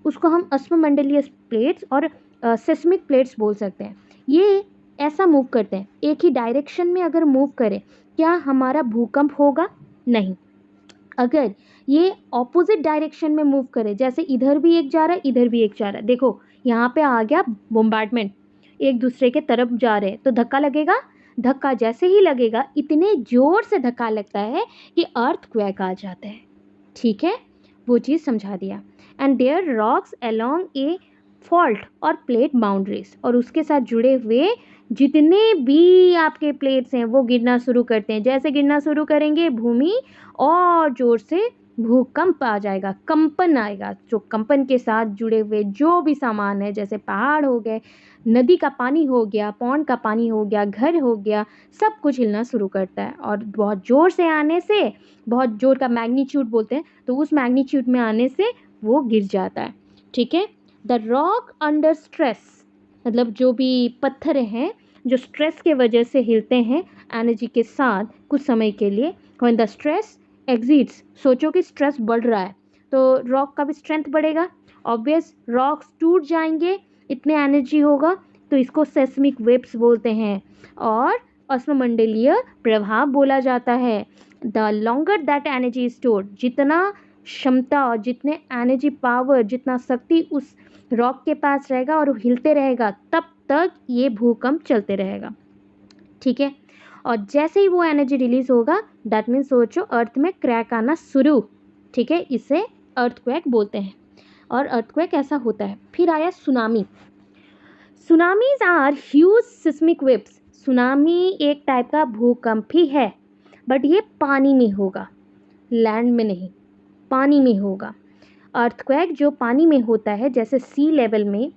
उसको हम अश्वमंडलीय प्लेट्स और सेस्मिक प्लेट्स बोल सकते हैं। ये ऐसा मूव करते हैं, एक ही डायरेक्शन में अगर मूव करें, क्या हमारा भूकंप होगा? नहीं। अगर ये ऑपोजिट डायरेक्शन में मूव करे, जैसे इधर भी एक जा रहा है, इधर भी एक जा रहा है, देखो यहाँ पे आ गया बोmbardment, एक दूसरे के तरफ जा रहे हैं, तो धक्का लगेगा। धक्का जैसे ही लगेगा, इतने जोर से धक्का लगता है कि अर्थक्वेक आ जाता है, ठीक है। वो चीज़ समझा दिया। And there rocks along a fault और प्लेट बाउंड्रीज, और उसके साथ जुड़े हुए जितने भी आपके प्लेट्स हैं वो गिरना शुरू करते हैं। जैसे गिरना शुरू करेंगे, भूमि और जोर से भूकंप आ जाएगा, कंपन आएगा। जो कंपन के साथ जुड़े हुए जो भी सामान है, जैसे पहाड़ हो गए, नदी का पानी हो गया, पौंड का पानी हो गया, घर हो गया, सब कुछ हिलना शुरू करता है। और बहुत ज़ोर से आने से, बहुत ज़ोर का मैग्नीट्यूड बोलते हैं, तो उस मैग्नीट्यूड में आने से वो गिर जाता है, ठीक है। द रॉक अंडर स्ट्रेस, मतलब जो भी पत्थर हैं जो स्ट्रेस के वजह से हिलते हैं एनर्जी के साथ कुछ समय के लिए, व्हेन द स्ट्रेस एग्जिट्स, सोचो कि स्ट्रेस बढ़ रहा है तो रॉक का भी स्ट्रेंथ बढ़ेगा, ऑब्वियस रॉक्स टूट जाएंगे, इतने एनर्जी होगा, तो इसको सेस्मिक वेव्स बोलते हैं और अश्वमंडलीय प्रभाव बोला जाता है। The longer that energy is stored, जितना क्षमता और जितने एनर्जी पावर, जितना शक्ति उस रॉक के पास रहेगा और हिलते रहेगा, तब तक ये भूकंप चलते रहेगा, ठीक है। और जैसे ही वो एनर्जी रिलीज होगा, दैट मीन्स सोचो अर्थ में क्रैक आना शुरू, ठीक है, इसे अर्थक्वेक बोलते हैं। और अर्थक्वेक ऐसा होता है। फिर आया tsunami. Tsunamis are huge seismic waves. Tsunami एक टाइप का भूकंप ही है, बट ये पानी में होगा, लैंड में नहीं, पानी में होगा। अर्थक्वेक जो पानी में होता है, जैसे सी लेवल में,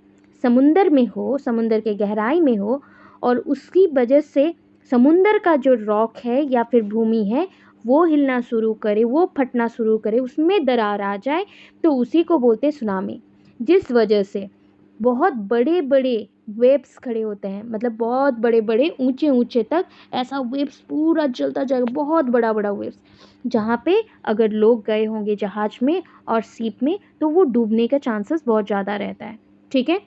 समुंदर में हो, समुंदर के गहराई में हो, और उसकी वजह से समुंदर का जो रॉक है या फिर भूमि है वो हिलना शुरू करे, वो फटना शुरू करे, उसमें दरार आ जाए, तो उसी को बोलते हैं सुनामी। जिस वजह से बहुत बड़े बड़े वेव्स खड़े होते हैं, मतलब बहुत बड़े बड़े ऊंचे ऊंचे तक ऐसा वेव्स पूरा चलता जाएगा, बहुत बड़ा बड़ा वेव्स, जहाँ पे अगर लोग गए होंगे जहाज में और सीप में तो वो डूबने का चांसेस बहुत ज़्यादा रहता है, ठीक है।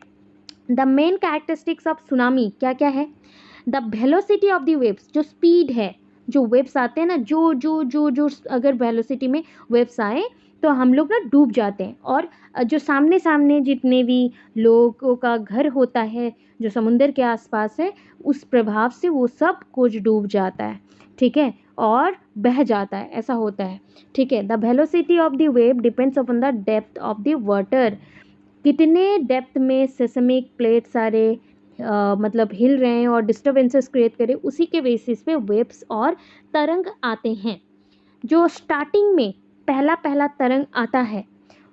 The main characteristics of tsunami क्या क्या है? The velocity of the waves, जो स्पीड है, जो वेव्स आते हैं ना, जो जो जो जो अगर वेलोसिटी में वेव्स आए तो हम लोग ना डूब जाते हैं। और जो सामने सामने जितने भी लोगों का घर होता है जो समुंदर के आसपास है, उस प्रभाव से वो सब कुछ डूब जाता है, ठीक है, और बह जाता है, ऐसा होता है, ठीक है। The velocity of the wave depends upon the depth of the water, कितने डेप्थ में सेस्मिक प्लेट सारे मतलब हिल रहे हैं और डिस्टर्बेंसेस क्रिएट करें, उसी के बेसिस पे वेव्स और तरंग आते हैं। जो स्टार्टिंग में पहला पहला तरंग आता है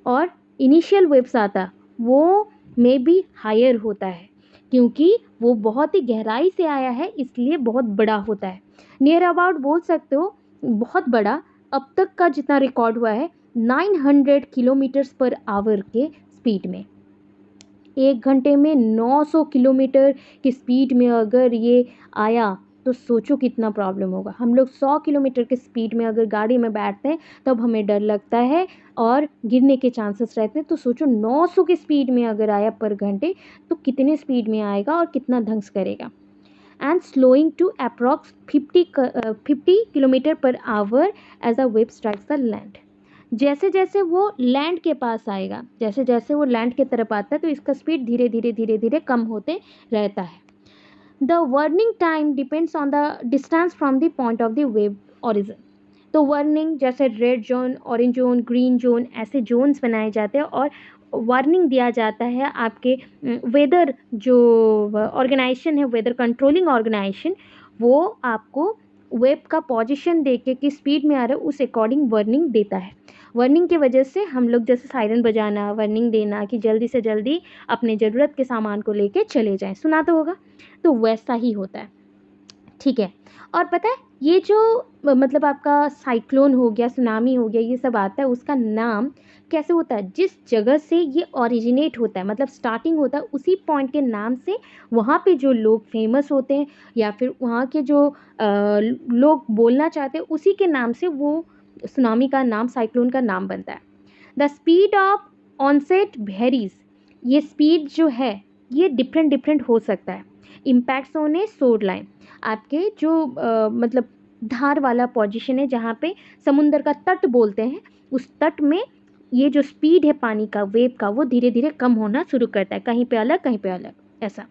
और इनिशियल वेव्स आता, वो मे बी हायर होता है, क्योंकि वो बहुत ही गहराई से आया है इसलिए बहुत बड़ा होता है। नियर अबाउट बोल सकते हो बहुत बड़ा। अब तक का जितना रिकॉर्ड हुआ है 900 किलोमीटर्स पर आवर के स्पीड में। 1 घंटे में 900 किलोमीटर की स्पीड में अगर ये आया तो सोचो कितना प्रॉब्लम होगा। हम लोग 100 किलोमीटर के स्पीड में अगर गाड़ी में बैठते हैं तब हमें डर लगता है और गिरने के चांसेस रहते हैं। तो सोचो 900 की स्पीड में अगर आया पर घंटे तो कितने स्पीड में आएगा और कितना ध्वंस करेगा। And slowing to approx 50 kilometre per hour as a wave strikes the land. जैसे जैसे वो लैंड के पास आएगा, जैसे जैसे वो लैंड की तरफ आता है तो इसका स्पीड धीरे धीरे धीरे धीरे कम होते रहता है। The warning time depends on the distance from the point of the wave origin. तो वार्निंग जैसे red zone, orange zone, green zone, ऐसे जोन्स बनाए जाते हैं और वार्निंग दिया जाता है आपके वेदर जो ऑर्गेनाइजेशन है, वेदर कंट्रोलिंग ऑर्गेनाइजेशन, वो आपको वेब का पोजीशन देके कि स्पीड में आ रहा है उस अकॉर्डिंग वार्निंग देता है। वार्निंग की वजह से हम लोग जैसे सायरन बजाना, वार्निंग देना कि जल्दी से जल्दी अपने ज़रूरत के सामान को लेके चले जाएं, सुना तो होगा। तो वैसा ही होता है, ठीक है। और पता है ये जो मतलब आपका साइक्लोन हो गया, सुनामी हो गया, ये सब आता है, उसका नाम कैसे होता है? जिस जगह से ये ओरिजिनेट होता है, मतलब स्टार्टिंग होता है, उसी पॉइंट के नाम से वहाँ पे जो लोग फेमस होते हैं या फिर वहाँ के जो लोग बोलना चाहते हैं उसी के नाम से वो सुनामी का नाम, साइक्लोन का नाम बनता है। The speed of onset varies. ये स्पीड जो है ये डिफरेंट डिफरेंट हो सकता है। Impacts on A shore line, आपके जो मतलब धार वाला पोजीशन है जहाँ पे समुंदर का तट बोलते हैं, उस तट में ये जो स्पीड है पानी का, वेव का, वो धीरे धीरे कम होना शुरू करता है, कहीं पे अलग कहीं पे अलग, ऐसा।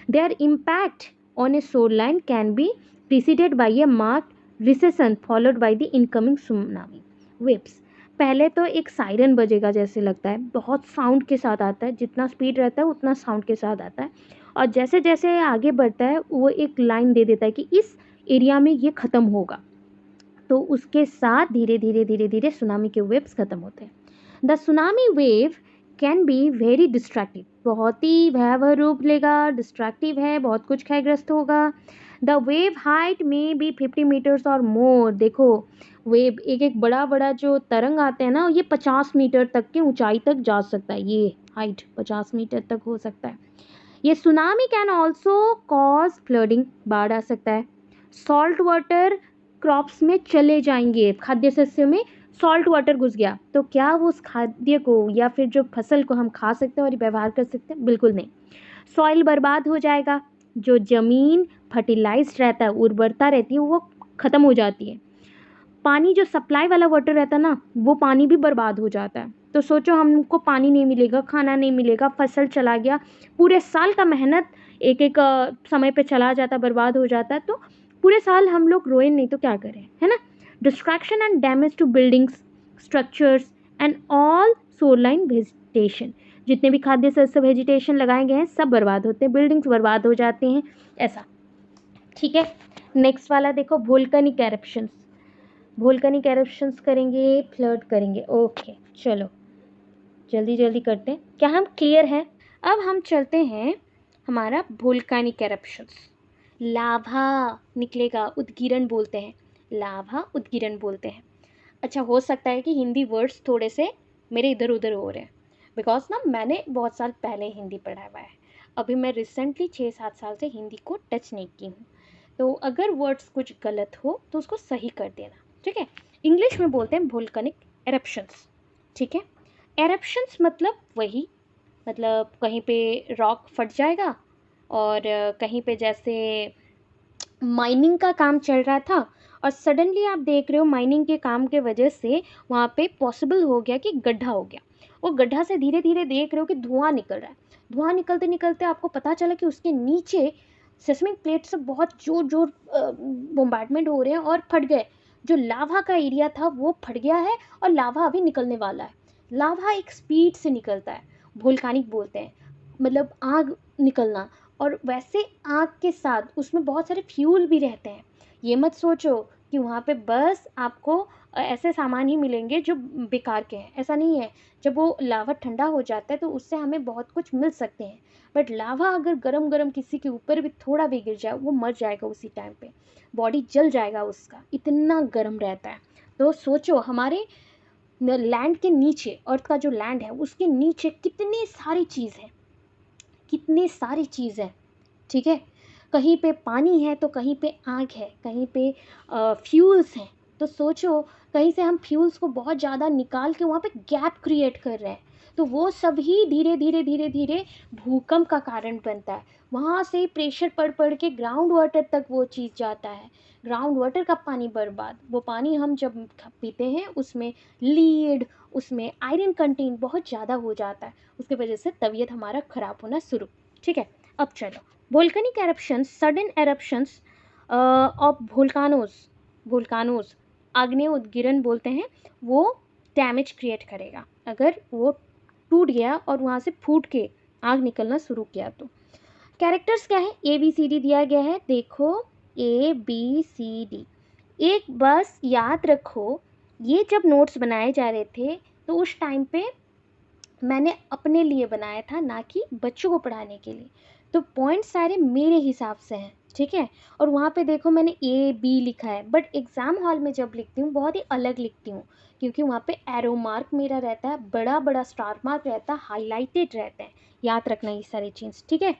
There impact on A shore line can be preceded by A marked recession followed by the incoming tsunami waves. पहले तो एक सायरन बजेगा जैसे लगता है, बहुत साउंड के साथ आता है, जितना स्पीड रहता है उतना साउंड के साथ आता है, और जैसे जैसे आगे बढ़ता है वो एक लाइन दे देता है कि इस एरिया में ये ख़त्म होगा, तो उसके साथ धीरे धीरे धीरे धीरे सुनामी के वेव्स ख़त्म होते हैं। The tsunami wave can be very destructive, बहुत ही भयावह रूप लेगा, डिस्ट्रैक्टिव है, बहुत कुछ क्षयग्रस्त होगा। द वेव हाइट में बी 50 मीटर्स और मोर। देखो वेव एक एक बड़ा बड़ा जो तरंग आते हैं ना, ये 50 मीटर तक की ऊंचाई तक जा सकता है, ये हाइट 50 मीटर तक हो सकता है। ये tsunami can also cause flooding, बाढ़ आ सकता है। सॉल्ट वाटर क्रॉप्स में चले जाएंगे, खाद्य शस्यों में सॉल्ट वाटर घुस गया तो क्या वो उस खाद्य को या फिर जो फसल को हम खा सकते हैं और व्यवहार कर सकते हैं? बिल्कुल नहीं। सॉइल बर्बाद हो जाएगा, जो ज़मीन फर्टिलाइज्ड रहता है, उर्वरता रहती है, वो ख़त्म हो जाती है। पानी जो सप्लाई वाला वाटर रहता है ना, वो पानी भी बर्बाद हो जाता है। तो सोचो हमको पानी नहीं मिलेगा, खाना नहीं मिलेगा, फसल चला गया, पूरे साल का मेहनत एक एक समय पे चला जाता, बर्बाद हो जाता है, तो पूरे साल हम लोग रोए नहीं तो क्या करें, है ना। Distraction and damage to buildings, structures and all shoreline vegetation, जितने भी खाद्य शस्य वेजिटेशन लगाए गए हैं सब बर्बाद होते हैं, बिल्डिंग्स बर्बाद हो जाती हैं, ऐसा, ठीक है। नेक्स्ट वाला देखो, वोल्केनिक एरप्शंस। वोल्केनिक एरप्शंस करेंगे, फ्लड करेंगे, ओके चलो जल्दी जल्दी करते हैं। क्या हम क्लियर हैं? अब हम चलते हैं हमारा वोल्केनिक एरप्शंस। लाभा निकलेगा, उद्गिरण बोलते हैं, लाभा उद्गिरण बोलते हैं। अच्छा, हो सकता है कि हिंदी वर्ड्स थोड़े से मेरे इधर उधर हो रहे हैं, बिकॉज ना मैंने बहुत साल पहले हिंदी पढ़ा हुआ है, अभी मैं रिसेंटली 6-7 साल से हिंदी को टच नहीं की हूँ, तो अगर वर्ड्स कुछ गलत हो तो उसको सही कर देना, ठीक है। इंग्लिश में बोलते हैं वोल्केनिक एरप्शंस, ठीक है। एरप्शंस मतलब वही, मतलब कहीं पे रॉक फट जाएगा और कहीं पे जैसे माइनिंग का काम चल रहा था और सडनली आप देख रहे हो माइनिंग के काम के वजह से वहाँ पे पॉसिबल हो गया कि गड्ढा हो गया, वो गड्ढा से धीरे धीरे देख रहे हो कि धुआं निकल रहा है, धुआं निकलते निकलते आपको पता चला कि उसके नीचे सेस्मिक प्लेट से बहुत जोर जोर बोmbardment हो रहे हैं और फट गए, जो लावा का एरिया था वो फट गया है और लावा अभी निकलने वाला है। लावा एक स्पीड से निकलता है, वोल्कानिक बोलते हैं, मतलब आग निकलना, और वैसे आग के साथ उसमें बहुत सारे फ्यूल भी रहते हैं। ये मत सोचो कि वहाँ पे बस आपको ऐसे सामान ही मिलेंगे जो बेकार के हैं, ऐसा नहीं है। जब वो लावा ठंडा हो जाता है तो उससे हमें बहुत कुछ मिल सकते हैं, बट लावा अगर गरम गरम किसी के ऊपर भी थोड़ा भी गिर जाए वो मर जाएगा उसी टाइम पे, बॉडी जल जाएगा उसका, इतना गर्म रहता है। तो सोचो हमारे लैंड के नीचे, अर्थ का जो लैंड है उसके नीचे कितनी सारी चीज़ है, कितनी सारी चीज़ है, ठीक है। कहीं पे पानी है तो कहीं पे आग है, कहीं पे फ्यूल्स हैं। तो सोचो कहीं से हम फ्यूल्स को बहुत ज़्यादा निकाल के वहाँ पे गैप क्रिएट कर रहे हैं, तो वो सब ही धीरे धीरे धीरे धीरे भूकंप का कारण बनता है। वहाँ से प्रेशर पड़ पड़ के ग्राउंड वाटर तक वो चीज़ जाता है, ग्राउंड वाटर का पानी बर्बाद। वो पानी हम जब पीते हैं उसमें लीड, उसमें आयरन कंटेंट बहुत ज़्यादा हो जाता है, उसकी वजह से तबीयत हमारा ख़राब होना शुरू। ठीक है, अब चलो वोल्केनिक एरप्शंस, सडन एरप्शंस ऑफ वोल्कानोज आग्नेय उद्गिरण बोलते हैं, वो डैमेज क्रिएट करेगा अगर वो टूट गया और वहाँ से फूट के आग निकलना शुरू किया तो। कैरेक्टर्स क्या है, ABCD दिया गया है, देखो ABCD। एक बस याद रखो, ये जब नोट्स बनाए जा रहे थे तो उस टाइम पे मैंने अपने लिए बनाया था, ना कि बच्चों को पढ़ाने के लिए। तो पॉइंट सारे मेरे हिसाब से हैं, ठीक है। और वहाँ पे देखो मैंने A B लिखा है, बट एग्ज़ाम हॉल में जब लिखती हूँ बहुत ही अलग लिखती हूँ, क्योंकि वहाँ पे एरो मार्क मेरा रहता है, बड़ा बड़ा स्टार मार्क रहता है, हाईलाइटेड रहते हैं। याद रखना ये सारी चीज़, ठीक है।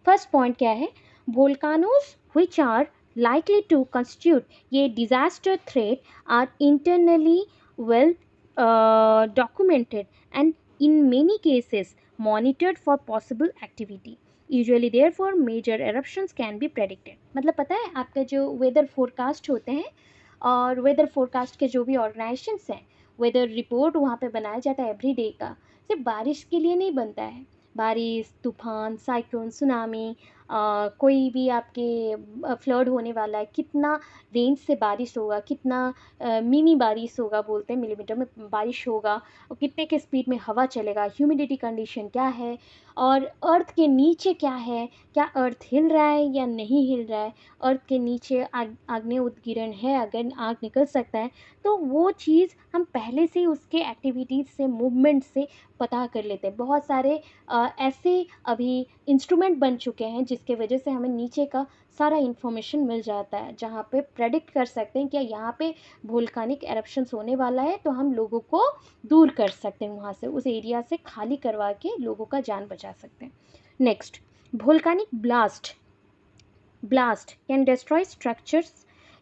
फर्स्ट पॉइंट क्या है, volcanoes which are likely to constitute a disaster threat are internally well documented and in many cases monitored for possible activity. Usually therefore major eruptions can be predicted। मतलब पता है आपका जो वेदर फोरकास्ट होते हैं और वेदर फोरकास्ट के जो भी ऑर्गेनाइजेशंस हैं, वेदर रिपोर्ट वहाँ पे बनाया जाता है एवरी डे का, सिर्फ बारिश के लिए नहीं बनता है। बारिश, तूफान, साइक्लोन, सुनामी, कोई भी आपके फ्लड होने वाला है, कितना रेंज से बारिश होगा, कितना मिनी बारिश होगा, बोलते हैं मिलीमीटर में बारिश होगा, और कितने के स्पीड में हवा चलेगा, ह्यूमिडिटी कंडीशन क्या है, और अर्थ के नीचे क्या है, क्या अर्थ हिल रहा है या नहीं हिल रहा है, अर्थ के नीचे आग्नेय उद्गिरण है, अगर आग निकल सकता है, तो वो चीज़ हम पहले से उसके एक्टिविटीज़ से, मूवमेंट से पता कर लेते हैं। बहुत सारे ऐसे अभी इंस्ट्रूमेंट बन चुके हैं जिसके वजह से हमें नीचे का सारा इन्फॉर्मेशन मिल जाता है, जहाँ पे प्रेडिक्ट कर सकते हैं कि यहाँ पे वोल्कानिक एरप्शंस होने वाला है, तो हम लोगों को दूर कर सकते हैं, वहाँ से उस एरिया से खाली करवा के लोगों का जान बचा सकते हैं। Next, volcanic blast can destroy structures,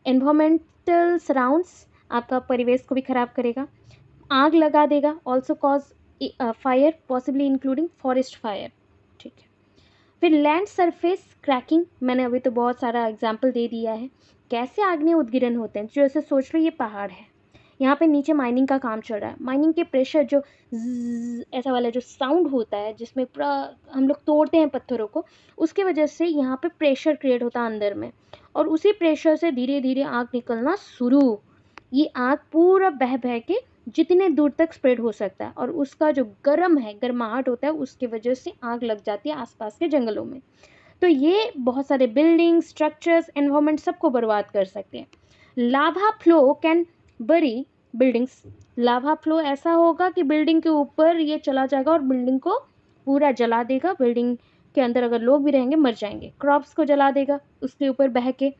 environmental surrounds, आपका परिवेश को भी खराब करेगा, आग लगा देगा, also cause fire possibly including forest fire. ठीक है, फिर लैंड सरफेस क्रैकिंग, मैंने अभी तो बहुत सारा एग्जाम्पल दे दिया है। कैसे आग्नेय उद्गिरण होते हैं, जो ऐसे सोच लो ये पहाड़ है, यहाँ पे नीचे माइनिंग का काम चल रहा है, माइनिंग के प्रेशर जो ऐसा वाला जो साउंड होता है जिसमें पूरा हम लोग तोड़ते हैं पत्थरों को, उसके वजह से यहाँ पे प्रेशर क्रिएट होता है अंदर में, और उसी प्रेशर से धीरे धीरे आग निकलना शुरू। ये आग पूरा बह बह के जितने दूर तक स्प्रेड हो सकता है, और उसका जो गर्म है, गर्माहट होता है, उसकी वजह से आग लग जाती है आसपास के जंगलों में। तो ये बहुत सारे बिल्डिंग, स्ट्रक्चर्स, एनवायरनमेंट सबको बर्बाद कर सकते हैं। लावा फ्लो कैन बरी बिल्डिंग्स, लावा फ्लो ऐसा होगा कि बिल्डिंग के ऊपर ये चला जाएगा और बिल्डिंग को पूरा जला देगा, बिल्डिंग के अंदर अगर लोग भी रहेंगे मर जाएंगे, क्रॉप्स को जला देगा उसके ऊपर बह के।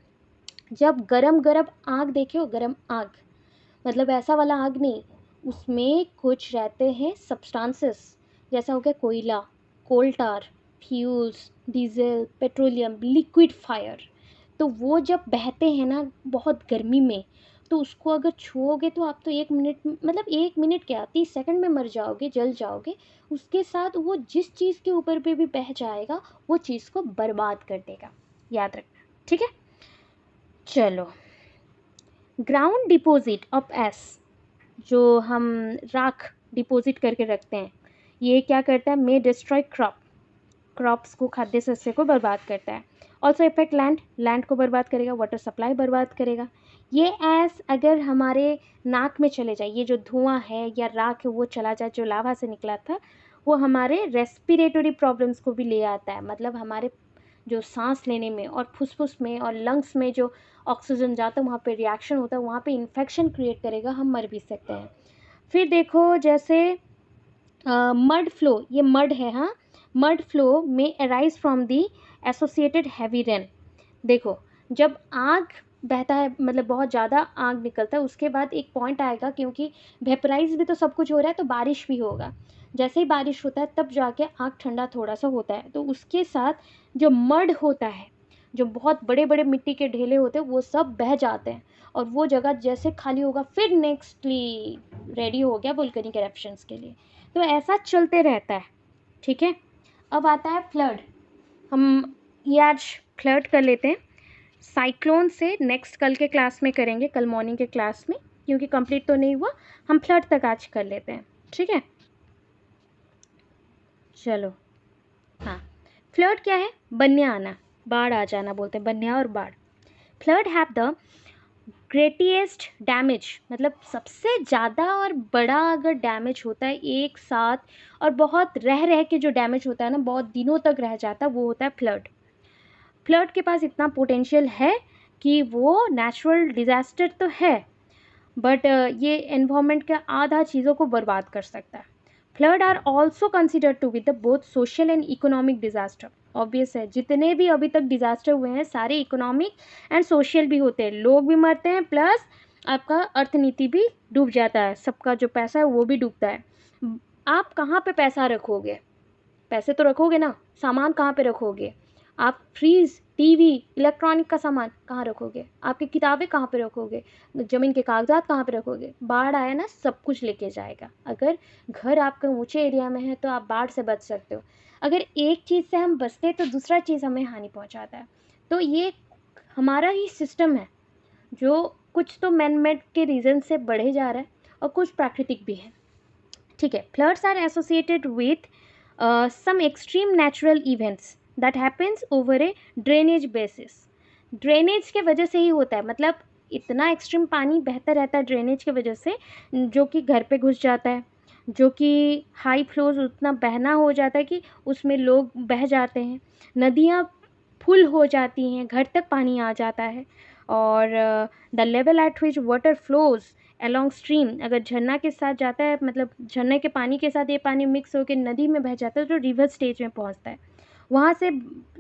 जब गरम गरम आग देखे हो, गरम आग मतलब ऐसा वाला आग नहीं, उसमें कुछ रहते हैं सब्सटेंसेस, जैसा हो गया कोयला, coal tar, fuels, diesel, petroleum, liquid fire. तो वो जब बहते हैं ना बहुत गर्मी में, तो उसको अगर छुओगे तो आप तो 1 मिनट, मतलब 1 मिनट क्या, 30 सेकंड में मर जाओगे, जल जाओगे। उसके साथ वो जिस चीज़ के ऊपर पे भी बह जाएगा वो चीज़ को बर्बाद कर देगा, याद रखना, ठीक है। चलो, ग्राउंड डिपॉजिट ऑफ एस, जो हम राख डिपॉजिट करके रखते हैं, ये क्या करता है, मे डिस्ट्रॉय क्रॉप्स को, खाद्य शस्य को बर्बाद करता है। ऑल्सो इफेक्ट लैंड को बर्बाद करेगा, वाटर सप्लाई बर्बाद करेगा। ये एस अगर हमारे नाक में चले जाए, ये जो धुआं है या राख है वो चला जाए जो लावा से निकला था, वो हमारे रेस्पिरेटरी प्रॉब्लम्स को भी ले आता है, मतलब हमारे जो सांस लेने में और फुसफुस में और लंग्स में जो ऑक्सीजन जाता है वहाँ पे रिएक्शन होता है, वहाँ पे इन्फेक्शन क्रिएट करेगा, हम मर भी सकते हैं। फिर देखो जैसे मड फ्लो, ये मड है, हाँ, मड फ्लो में arise from the associated heavy rain. देखो जब आग बहता है, मतलब बहुत ज़्यादा आग निकलता है, उसके बाद एक पॉइंट आएगा, क्योंकि वेपराइज भी तो सब कुछ हो रहा है तो बारिश भी होगा। जैसे ही बारिश होता है तब जाके आग ठंडा थोड़ा सा होता है, तो उसके साथ जो मड होता है, जो बहुत बड़े बड़े मिट्टी के ढेले होते हैं, वो सब बह जाते हैं और वो जगह जैसे खाली होगा फिर नेक्स्टली रेडी हो गया वोल्केनिक एरप्शंस के लिए। तो ऐसा चलते रहता है, ठीक है। अब आता है फ्लड। हम ये आज फ्लड कर लेते हैं। साइक्लोन से नेक्स्ट कल के क्लास में करेंगे, कल मॉर्निंग के क्लास में, क्योंकि कंप्लीट तो नहीं हुआ। हम फ्लड तक आज कर लेते हैं, ठीक है। चलो, हाँ, फ्लड क्या है? बन्या आना, बाढ़ आ जाना बोलते हैं, बन्या और बाढ़। Flood have the greatest damage, मतलब सबसे ज़्यादा और बड़ा अगर डैमेज होता है एक साथ और बहुत रह रह के जो डैमेज होता है ना, बहुत दिनों तक रह जाता है, वो होता है फ्लड। फ्लड के पास इतना पोटेंशियल है कि वो नेचुरल डिज़ास्टर तो है, बट ये एनवायरनमेंट के आधा चीज़ों को बर्बाद कर सकता है। Flood are also considered to be the both social and economic disaster. Obvious है, जितने भी अभी तक डिजास्टर हुए हैं सारे इकोनॉमिक एंड सोशल भी होते हैं, लोग भी मरते हैं, प्लस आपका अर्थनीति भी डूब जाता है, सबका जो पैसा है वो भी डूबता है। आप कहाँ पे पैसा रखोगे? पैसे तो रखोगे ना, सामान कहाँ पे रखोगे? आप फ्रीज, टीवी, इलेक्ट्रॉनिक का सामान कहाँ रखोगे? आपकी किताबें कहाँ पे रखोगे? ज़मीन के कागजात कहाँ पे रखोगे? बाढ़ आया ना, सब कुछ लेके जाएगा। अगर घर आपके ऊंचे एरिया में है तो आप बाढ़ से बच सकते हो, अगर एक चीज़ से हम बचते तो दूसरा चीज़ हमें हानि पहुंचाता है। तो ये हमारा ही सिस्टम है, जो कुछ तो मैन मेड के रीज़न से बढ़े जा रहा है और कुछ प्राकृतिक भी है, ठीक है। Floods are associated with some extreme natural events that happens over a drainage basis। Drainage के वजह से ही होता है, मतलब इतना एक्सट्रीम पानी बहता रहता है ड्रेनेज के वजह से, जो कि घर पे घुस जाता है, जो कि हाई फ्लोज उतना बहना हो जाता है कि उसमें लोग बह जाते हैं, नदियाँ फुल हो जाती हैं, घर तक पानी आ जाता है। और the level eight which water flows along stream, अगर झरना के साथ जाता है, मतलब झरने के पानी के साथ ये पानी मिक्स होकर नदी में बह जाता है तो रिवर स्टेज में पहुंचता है। वहाँ से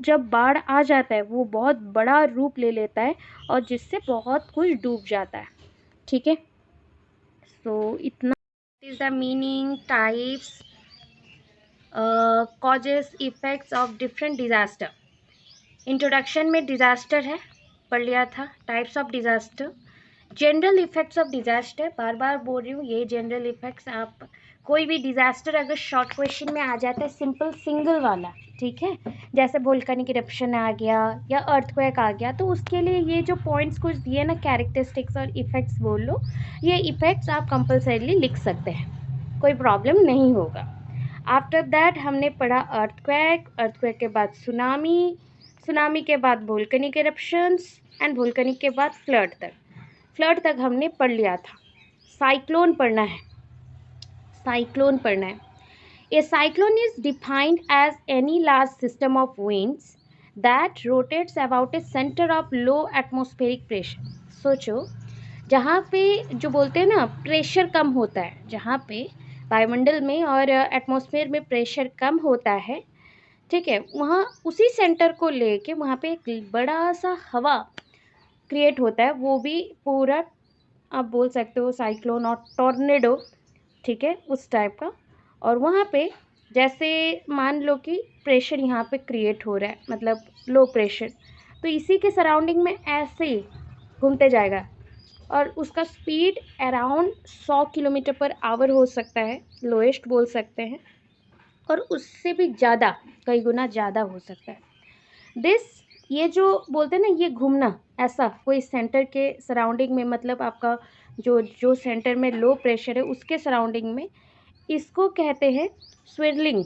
जब बाढ़ आ जाता है वो बहुत बड़ा रूप ले लेता है और जिससे बहुत कुछ डूब जाता है, ठीक है। सो इतना is the meaning, types, causes, effects of different disaster. Introduction में डिजास्टर है, पढ़ लिया था। Types of disaster, general effects of disaster, बार बार बोल रही हूँ ये जनरल इफेक्ट्स। आप कोई भी डिजास्टर अगर शॉर्ट क्वेश्चन में आ जाता है, सिंपल सिंगल वाला, ठीक है, जैसे वोल्केनिक इरप्शन आ गया या अर्थक्वेक आ गया, तो उसके लिए ये जो पॉइंट्स कुछ दिए ना, कैरेक्टरिस्टिक्स और इफेक्ट्स बोल लो, ये इफेक्ट्स आप कंपल्सरीली लिख सकते हैं, कोई प्रॉब्लम नहीं होगा। आफ्टर दैट हमने पढ़ा अर्थक्वेक, अर्थक्वेक के बाद सुनामी, सुनामी के बाद वोल्केनिक इरप्शंस एंड वोल्केनिक के बाद फ्लड तक। फ्लड तक हमने पढ़ लिया था। साइक्लोन पढ़ना है, साइक्लोन पढ़ना है। A cyclone is defined as any large system of winds that rotates about a centre of low atmospheric pressure. सोचो, जहाँ पे जो बोलते हैं ना प्रेशर कम होता है, जहाँ पे वायुमंडल में और एटमॉस्फेयर में प्रेशर कम होता है, ठीक है, वहाँ उसी सेंटर को लेके वहाँ पे एक बड़ा सा हवा क्रिएट होता है, वो भी पूरा आप बोल सकते हो साइक्लोन और टॉर्नेडो, ठीक है, उस टाइप का। और वहाँ पे जैसे मान लो कि प्रेशर यहाँ पे क्रिएट हो रहा है, मतलब लो प्रेशर, तो इसी के सराउंडिंग में ऐसे ही घूमते जाएगा और उसका speed around 100 kilometre per our हो सकता है, लोएस्ट बोल सकते हैं, और उससे भी ज़्यादा, कई गुना ज़्यादा हो सकता है। दिस, ये जो बोलते हैं ना, ये घूमना ऐसा कोई सेंटर के सराउंडिंग में, मतलब आपका जो सेंटर में लो प्रेशर है उसके सराउंडिंग में, इसको कहते हैं स्विरलिंग,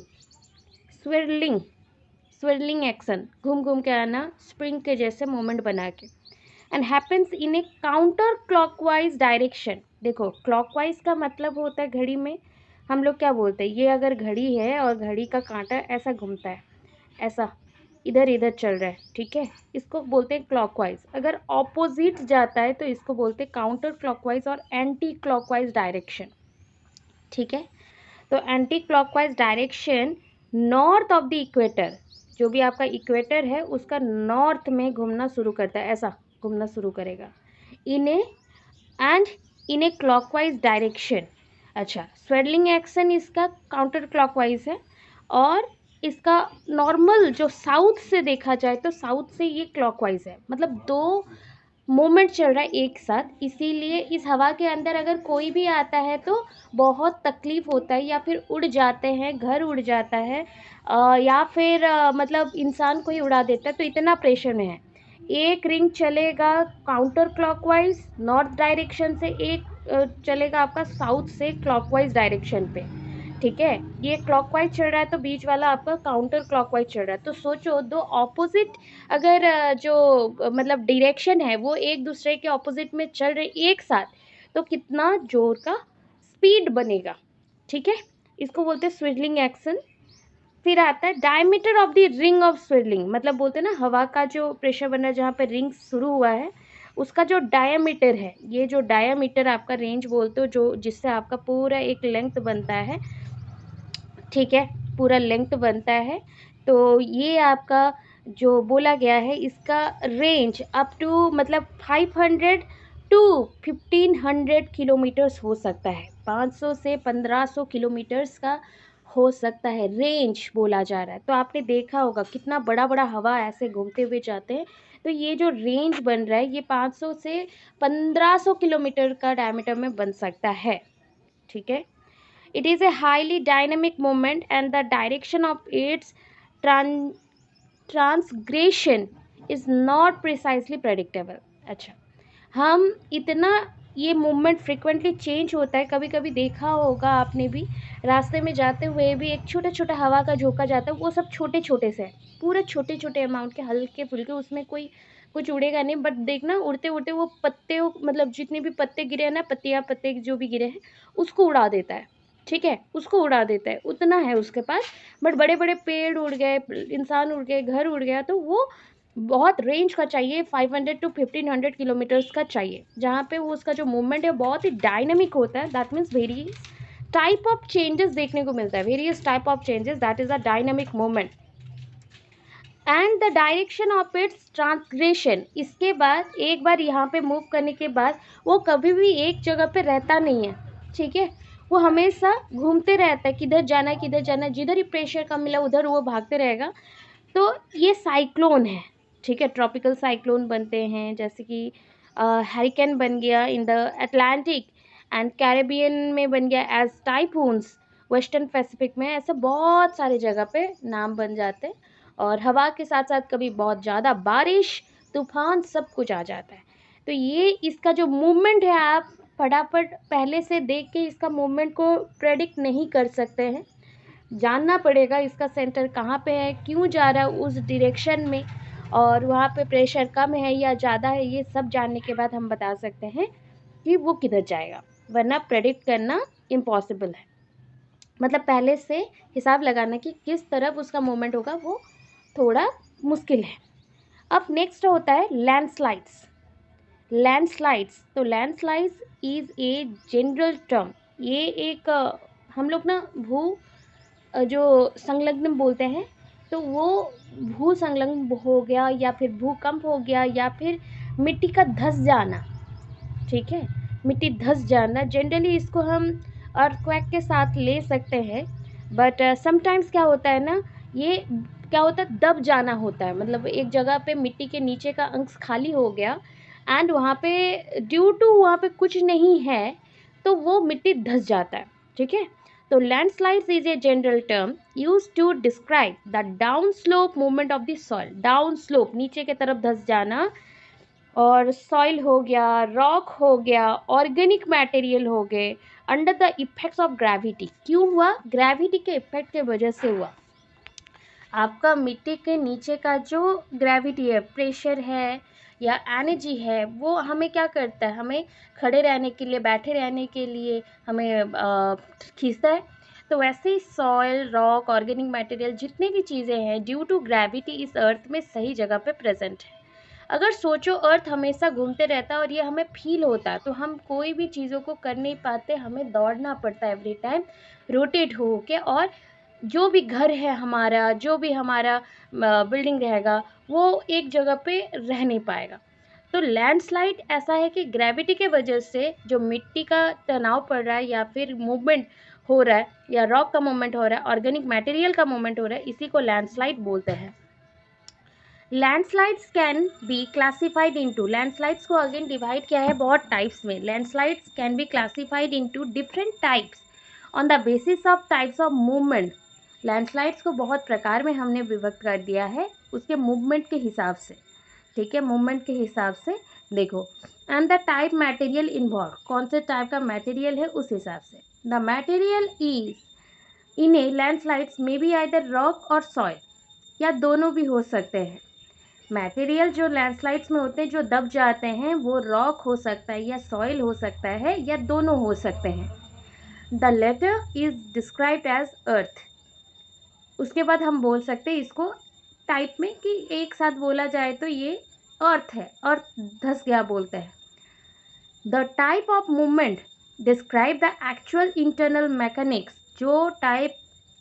स्विरलिंग, स्विरलिंग एक्शन, घूम घूम के आना, स्प्रिंग के जैसे मोमेंट बना के। And happens in A counter clockwise direction. देखो, क्लॉकवाइज का मतलब होता है घड़ी में हम लोग क्या बोलते हैं, ये अगर घड़ी है और घड़ी का कांटा ऐसा घूमता है, ऐसा इधर इधर चल रहा है, ठीक है, इसको बोलते हैं क्लॉकवाइज। अगर ऑपोजिट जाता है तो इसको बोलते हैं काउंटर क्लॉकवाइज और एंटी क्लॉकवाइज डायरेक्शन, ठीक है। तो anti clockwise direction north of the equator, जो भी आपका इक्वेटर है उसका नॉर्थ में घूमना शुरू करता है, ऐसा घूमना शुरू करेगा in a and in a clockwise direction. अच्छा, स्वेडलिंग एक्शन इसका काउंटर क्लॉकवाइज है, और इसका नॉर्मल जो साउथ से देखा जाए तो साउथ से ये क्लॉकवाइज है, मतलब दो मोमेंट चल रहा है एक साथ। इसीलिए इस हवा के अंदर अगर कोई भी आता है तो बहुत तकलीफ होता है, या फिर उड़ जाते हैं, घर उड़ जाता है, या फिर मतलब इंसान को ही उड़ा देता है, तो इतना प्रेशर में है। एक रिंग चलेगा काउंटर क्लॉकवाइज नॉर्थ डायरेक्शन से, एक चलेगा आपका साउथ से क्लॉकवाइज डायरेक्शन पे, ठीक है। ये क्लॉकवाइज चल रहा है तो बीच वाला आपका काउंटर क्लॉकवाइज चल रहा है। तो सोचो दो ऑपोजिट अगर जो मतलब डायरेक्शन है वो एक दूसरे के ऑपोजिट में चल रहे एक साथ, तो कितना जोर का स्पीड बनेगा, ठीक है। इसको बोलते हैं स्विडलिंग एक्शन। फिर आता है diameter of the ring of swirling, मतलब बोलते हैं ना हवा का जो प्रेशर बना जहाँ पे रिंग शुरू हुआ है उसका जो डायमीटर है, ये जो डायमीटर आपका रेंज बोलते हो, जो जिससे आपका पूरा एक लेंथ बनता है, ठीक है, पूरा लेंथ बनता है। तो ये आपका जो बोला गया है इसका रेंज अप टू मतलब 500 टू 1500 किलोमीटर्स हो सकता है, 500 से 1500 किलोमीटर्स का हो सकता है, रेंज बोला जा रहा है। तो आपने देखा होगा कितना बड़ा बड़ा हवा ऐसे घूमते हुए जाते हैं। तो ये जो रेंज बन रहा है ये 500 से 1500 किलोमीटर का डायमीटर में बन सकता है, ठीक है। It is a highly dynamic movement and the direction of its tran- transgression is not precisely predictable. अच्छा, हम इतना ये मूवमेंट फ्रिक्वेंटली चेंज होता है, कभी कभी देखा होगा आपने भी, रास्ते में जाते हुए भी एक छोटा छोटा हवा का झोंका जाता है, वो सब छोटे छोटे से है, पूरे छोटे छोटे अमाउंट के हल्के फुल्के, उसमें कोई कुछ उड़ेगा नहीं, बट देखना उड़ते उड़ते वो पत्ते मतलब जितने भी पत्ते गिरे हैं ना, पत्तियाँ पत्ते जो भी गिरे हैं उसको उड़ा देता है, ठीक है, उसको उड़ा देता है, उतना है उसके पास। बट बड़े बड़े पेड़ उड़ गए, इंसान उड़ गए, घर उड़ गया, तो वो बहुत रेंज का चाहिए, 500 टू 1500 किलोमीटर्स का चाहिए, जहाँ पे वो उसका जो मूवमेंट है बहुत ही डायनेमिक होता है। That means various type of changes देखने को मिलता है, various type of changes, that is a dynamic movement and the direction of its transgression. इसके बाद एक बार यहाँ पे मूव करने के बाद वो कभी भी एक जगह पे रहता नहीं है, ठीक है, वो हमेशा घूमते रहता है, किधर जाना है किधर जाना है, जिधर ही प्रेशर कम मिला उधर वो भागते रहेगा। तो ये साइक्लोन है, ठीक है, ट्रॉपिकल साइक्लोन बनते हैं, जैसे कि हरिकेन बन गया in the Atlantic and Caribbean में बन गया एज टाइफून्स, वेस्टर्न पैसिफिक में, ऐसे बहुत सारे जगह पे नाम बन जाते हैं। और हवा के साथ साथ कभी बहुत ज़्यादा बारिश, तूफान, सब कुछ आ जाता है। तो ये इसका जो मूवमेंट है आप फटाफट पहले से देख के इसका मूवमेंट को प्रेडिक्ट नहीं कर सकते हैं, जानना पड़ेगा इसका सेंटर कहाँ पे है, क्यों जा रहा है उस डायरेक्शन में, और वहाँ पे प्रेशर कम है या ज़्यादा है, ये सब जानने के बाद हम बता सकते हैं कि वो किधर जाएगा, वरना प्रेडिक्ट करना इम्पॉसिबल है। मतलब पहले से हिसाब लगाना कि किस तरफ उसका मूवमेंट होगा वो थोड़ा मुश्किल है। अब नेक्स्ट होता है लैंडस्लाइड्स। लैंडस्लाइड्स, तो landslides is a general term, ये एक हम लोग ना भू जो संलग्न बोलते हैं, तो वो भू संलग्न हो गया या फिर भूकंप हो गया या फिर मिट्टी का धंस जाना, ठीक है, मिट्टी धंस जाना, जनरली इसको हम अर्थक्वेक के साथ ले सकते हैं। बट समटाइम्स क्या होता है ना, ये क्या होता है, दब जाना होता है, मतलब एक जगह पे मिट्टी के नीचे का अंश खाली हो गया एंड वहाँ पे ड्यू टू वहाँ पे कुछ नहीं है तो वो मिट्टी धंस जाता है, ठीक है। तो landslides is a general term use to describe the down slope movement of the soil. Down slope नीचे की तरफ धंस जाना, और सॉइल हो गया, रॉक हो गया, ऑर्गेनिक मटेरियल हो गए, under the effects of gravity. क्यों हुआ, ग्रेविटी के इफेक्ट के वजह से हुआ। आपका मिट्टी के नीचे का जो ग्रेविटी है, प्रेशर है या एनर्जी है, वो हमें क्या करता है, हमें खड़े रहने के लिए, बैठे रहने के लिए हमें खींचता है। तो वैसे ही सॉइल, रॉक, ऑर्गेनिक मटेरियल जितनी भी चीज़ें हैं ड्यू टू ग्रेविटी इस अर्थ में सही जगह पे प्रेजेंट है। अगर सोचो अर्थ हमेशा घूमते रहता है और ये हमें फील होता है तो हम कोई भी चीज़ों को कर नहीं पाते, हमें दौड़ना पड़ता है एवरी टाइम रोटेट हो के। और जो भी घर है हमारा, जो भी हमारा बिल्डिंग रहेगा वो एक जगह पे रह नहीं पाएगा। तो लैंडस्लाइड ऐसा है कि ग्रेविटी के वजह से जो मिट्टी का तनाव पड़ रहा है या फिर मूवमेंट हो रहा है या रॉक का मूवमेंट हो रहा है, ऑर्गेनिक मटेरियल का मूवमेंट हो रहा है, इसी को लैंडस्लाइड बोलते हैं। Landslides can be classified into, landslides को अगेन डिवाइड किया है बहुत टाइप्स में। Landslides can be classified into different types on the basis of types of movement. Landslides को बहुत प्रकार में हमने विभक्त कर दिया है उसके मूवमेंट के हिसाब से, ठीक है, मूवमेंट के हिसाब से देखो। And the type material involve, कौन से टाइप का मटेरियल है उस हिसाब से। The material is in A landslides may be either rock और सॉइल, या दोनों भी हो सकते हैं। मटेरियल जो लैंडस्लाइड्स में होते हैं जो दब जाते हैं वो रॉक हो सकता है या सॉइल हो सकता है या दोनों हो सकते हैं। The latter is described as earth. उसके बाद हम बोल सकते हैं इसको टाइप में कि एक साथ बोला जाए तो ये अर्थ है, अर्थ धस गया बोलते हैं। The type of movement describe the actual internal mechanics, जो टाइप,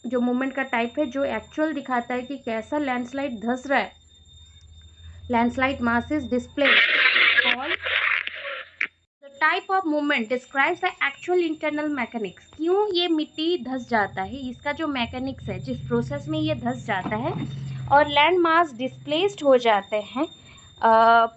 जो मूवमेंट का टाइप है जो एक्चुअल दिखाता है कि कैसा लैंडस्लाइड धस रहा है, landslide mass is display. The type of movement describes the actual internal mechanics, क्यों ये मिट्टी धस जाता है, इसका जो मैकेनिक्स है जिस प्रोसेस में ये धस जाता है और लैंड मास डिस्प्लेस्ड हो जाते हैं,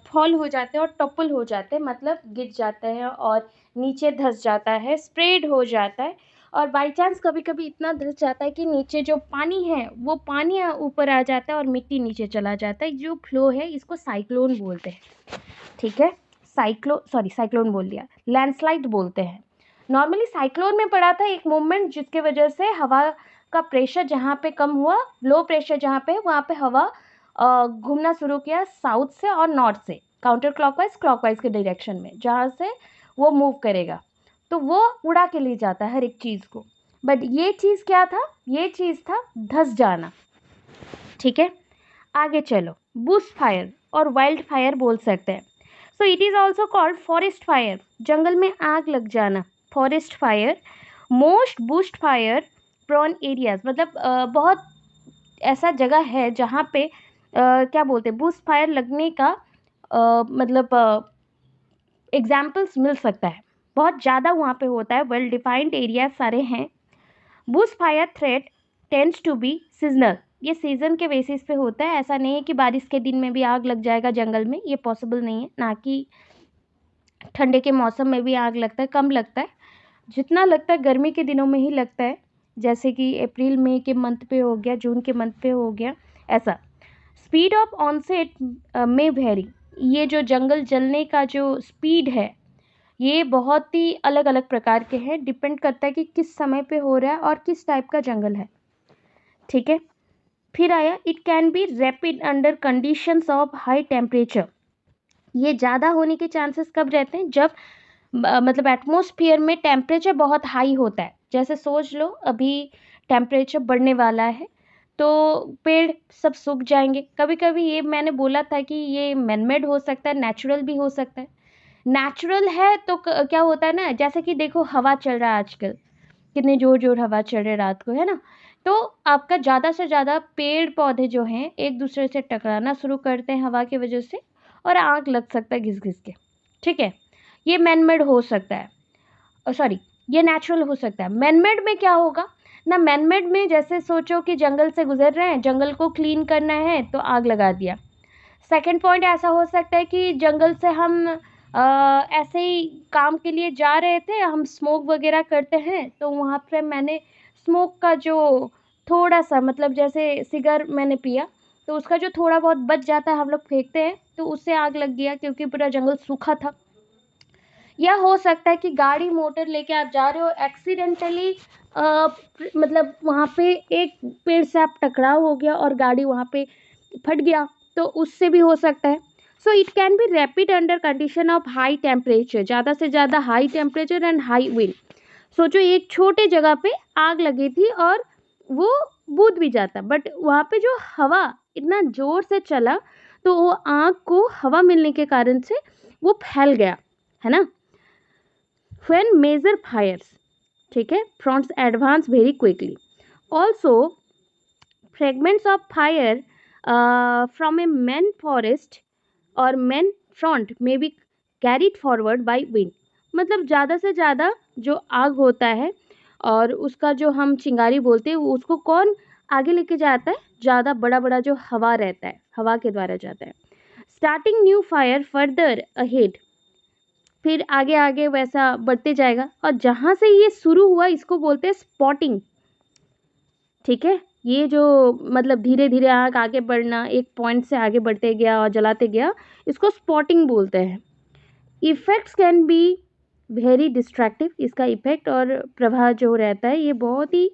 फॉल हो जाते हैं और टॉपल हो जाते हैं, मतलब गिर जाते हैं और नीचे धस जाता है, स्प्रेड हो जाता है। और बाई चांस कभी कभी इतना धस जाता है कि नीचे जो पानी है वो पानी ऊपर आ जाता है और मिट्टी नीचे चला जाता है। जो फ्लो है इसको साइक्लोन बोलते हैं, ठीक है, साइक्लोन बोल दिया, लैंडस्लाइड बोलते हैं। नॉर्मली साइक्लोन में पड़ा था एक मूवमेंट जिसके वजह से हवा का प्रेशर जहाँ पे कम हुआ, लो प्रेशर जहाँ पे वहाँ पे हवा घूमना शुरू किया साउथ से और नॉर्थ से, काउंटर क्लॉकवाइज के डायरेक्शन में, जहाँ से वो मूव करेगा तो वो उड़ा के ले जाता है हर एक चीज़ को। बट ये चीज़ क्या था, ये चीज़ था धस जाना, ठीक है। आगे चलो, बुश फायर और वाइल्ड फायर बोल सकते हैं। So it is also called forest fire, जंगल में आग लग जाना, forest fire. Most bush fire prone areas, मतलब बहुत ऐसा जगह है जहाँ पे क्या बोलते हैं बुश फायर लगने का मतलब एग्जाम्पल्स मिल सकता है, बहुत ज़्यादा वहाँ पे होता है, वेल डिफाइंड एरिया सारे हैं। Bush fire threat tends to be seasonal, ये सीज़न के बेसिस पे होता है, ऐसा नहीं है कि बारिश के दिन में भी आग लग जाएगा जंगल में, ये पॉसिबल नहीं है। ना कि ठंडे के मौसम में भी आग लगता है, कम लगता है, जितना लगता है गर्मी के दिनों में ही लगता है, जैसे कि अप्रैल मई के मंथ पे हो गया, जून के मंथ पे हो गया, ऐसा। स्पीड ऑफ ऑनसेट में वेरी, ये जो जंगल जलने का जो स्पीड है ये बहुत ही अलग अलग प्रकार के हैं, डिपेंड करता है कि किस समय पे हो रहा है और किस टाइप का जंगल है, ठीक है। फिर आया it can be rapid under conditions of high temperature, ये ज़्यादा होने के चांसेस कब रहते हैं, जब मतलब एटमॉस्फेयर में टेम्परेचर बहुत हाई होता है। जैसे सोच लो अभी टेम्परेचर बढ़ने वाला है तो पेड़ सब सूख जाएंगे। कभी कभी ये मैंने बोला था कि ये मैनमेड हो सकता है, नेचुरल भी हो सकता है। नेचुरल है तो क्या होता है ना, जैसे कि देखो हवा चल रहा है आजकल, कितने जोर जोर हवा चल रही है रात को, है ना, तो आपका ज़्यादा से ज़्यादा पेड़ पौधे जो हैं एक दूसरे से टकराना शुरू करते हैं हवा की वजह से और आग लग सकता है घिस घिस के, ठीक है। ये मैनमेड हो सकता है, सॉरी ये नेचुरल हो सकता है। मैनमेड में क्या होगा ना, मैनमेड में जैसे सोचो कि जंगल से गुजर रहे हैं, जंगल को क्लीन करना है तो आग लगा दिया। सेकंड पॉइंट ऐसा हो सकता है कि जंगल से हम ऐसे ही काम के लिए जा रहे थे, हम स्मोक वगैरह करते हैं तो वहाँ पे मैंने स्मोक का जो थोड़ा सा, मतलब जैसे सिगार मैंने पिया तो उसका जो थोड़ा बहुत बच जाता है हम लोग फेंकते हैं, तो उससे आग लग गया क्योंकि पूरा जंगल सूखा था। या हो सकता है कि गाड़ी मोटर लेके आप जा रहे हो, एक्सीडेंटली मतलब वहाँ पे एक पेड़ से आप टकराव हो गया और गाड़ी वहाँ पे फट गया, तो उससे भी हो सकता है। So it can be rapid under condition of high temperature, ज़्यादा से ज़्यादा high temperature and high wind. सोचो एक छोटे जगह पे आग लगी थी और वो बुझ भी जाता, बट वहाँ पे जो हवा इतना जोर से चला तो वो आग को हवा मिलने के कारण से वो फैल गया, है ना। व्हेन मेजर फायर्स, ठीक है, fronts advance very quickly. Also fragments of fire from a main forest और main front may be carried forward by wind. मतलब ज़्यादा से ज़्यादा जो आग होता है और उसका जो हम चिंगारी बोलते हैं वो उसको कौन आगे लेके जाता है, ज़्यादा बड़ा बड़ा जो हवा रहता है, हवा के द्वारा जाता है। Starting new fire further ahead, फिर आगे आगे वैसा बढ़ते जाएगा और जहाँ से ये शुरू हुआ इसको बोलते हैं स्पॉटिंग, ठीक है। ये जो मतलब धीरे धीरे आग आगे बढ़ना, एक पॉइंट से आगे बढ़ते गया और जलाते गया, इसको स्पॉटिंग बोलते हैं। Effects can be very destructive, इसका इफेक्ट और प्रभाव जो रहता है ये बहुत ही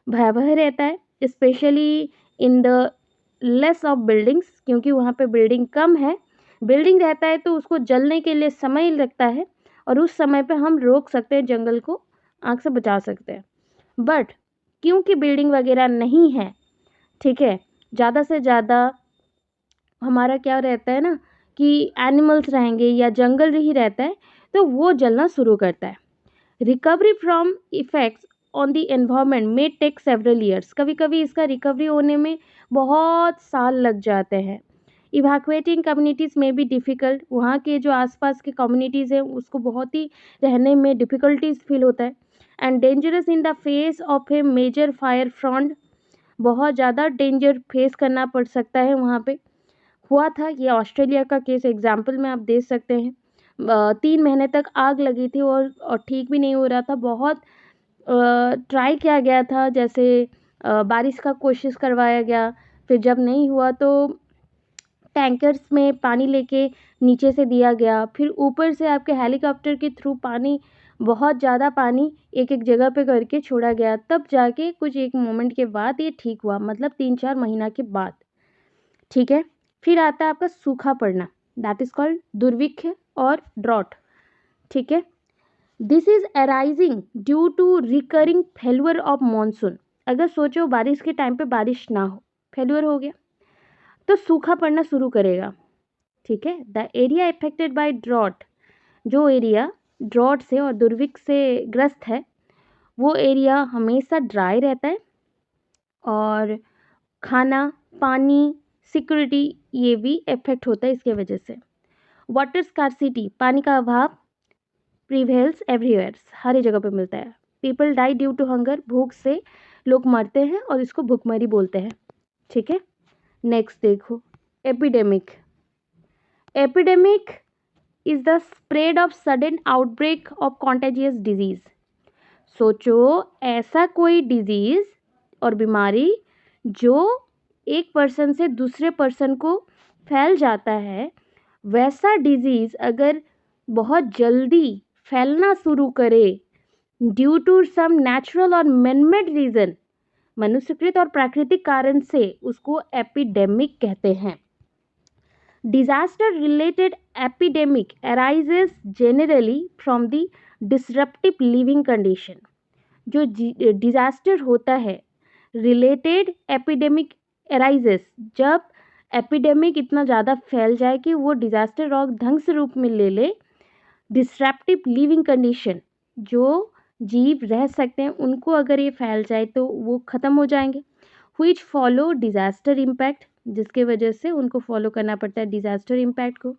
भयावह रहता है, specially in the less of buildings, क्योंकि वहाँ पे बिल्डिंग कम है। बिल्डिंग रहता है तो उसको जलने के लिए समय लगता है और उस समय पे हम रोक सकते हैं, जंगल को आग से बचा सकते हैं। बट क्योंकि बिल्डिंग वगैरह नहीं है, ठीक है, ज़्यादा से ज़्यादा हमारा क्या रहता है ना कि एनिमल्स रहेंगे या जंगल ही रहता है तो वो जलना शुरू करता है। Recovery from effects on the environment में टेक सेवरल ईयर्स, कभी कभी इसका रिकवरी होने में बहुत साल लग जाते हैं। इवैक्यूएटिंग कम्युनिटीज़ में भी डिफ़िकल्ट, वहाँ के जो आसपास के कम्युनिटीज़ हैं उसको बहुत ही रहने में डिफ़िकल्टीज फील होता है। And dangerous in the face of a major fire front, बहुत ज़्यादा डेंजर फेस करना पड़ सकता है वहाँ पे। हुआ था ये ऑस्ट्रेलिया का केस एग्जाम्पल में आप देख सकते हैं। 3 महीने तक आग लगी थी और ठीक भी नहीं हो रहा था। बहुत ट्राई किया गया था, जैसे बारिश का कोशिश करवाया गया, फिर जब नहीं हुआ तो टैंकर्स में पानी लेके नीचे से दिया गया, फिर ऊपर से आपके हेलीकॉप्टर के थ्रू पानी, बहुत ज़्यादा पानी एक एक जगह पे करके छोड़ा गया, तब जाके कुछ एक मोमेंट के बाद ये ठीक हुआ, मतलब 3-4 महीना के बाद, ठीक है। फिर आता है आपका सूखा पड़ना, दैट इज़ कॉल्ड दुर्भिक्ष और ड्रॉट, ठीक है। This is arising due to recurring failure of monsoon. अगर सोचो बारिश के टाइम पे बारिश ना हो, फेल्यूर हो गया तो सूखा पड़ना शुरू करेगा, ठीक है। The area affected by drought, जो एरिया ड्रॉट से और दुर्भिक्ष से ग्रस्त है वो एरिया हमेशा ड्राई रहता है और खाना, पानी, सिक्योरिटी ये भी इफेक्ट होता है इसके वजह से। वाटर स्कार्सिटी, पानी का अभाव प्रिवेल्स एवरीवेयर, हर जगह पे मिलता है। People die due to hunger, भूख से लोग मरते हैं और इसको भूखमरी बोलते हैं, ठीक है। नेक्स्ट देखो, epidemic. Epidemic is the spread of sudden outbreak of contagious disease. सोचो ऐसा कोई डिजीज और बीमारी जो एक पर्सन से दूसरे पर्सन को फैल जाता है, वैसा डिजीज अगर बहुत जल्दी फैलना शुरू करे ड्यू टू सम नेचुरल और मैनमेड रीजन, मनुष्यकृत और प्राकृतिक कारण से, उसको एपिडेमिक कहते हैं। Disaster related epidemic arises generally from the disruptive living condition. जो डिजास्टर होता है रिलेटेड एपिडेमिक अराइजेस, जब एपिडेमिक इतना ज़्यादा फैल जाए कि वो डिजास्टर रोग ढंग से रूप में ले ले, डिसरप्टिव लिविंग कंडीशन, जो जीव रह सकते हैं उनको अगर ये फैल जाए तो वो ख़त्म हो जाएंगे। व्हिच फॉलो डिजास्टर इम्पैक्ट, जिसके वजह से उनको फॉलो करना पड़ता है डिजास्टर इम्पैक्ट को।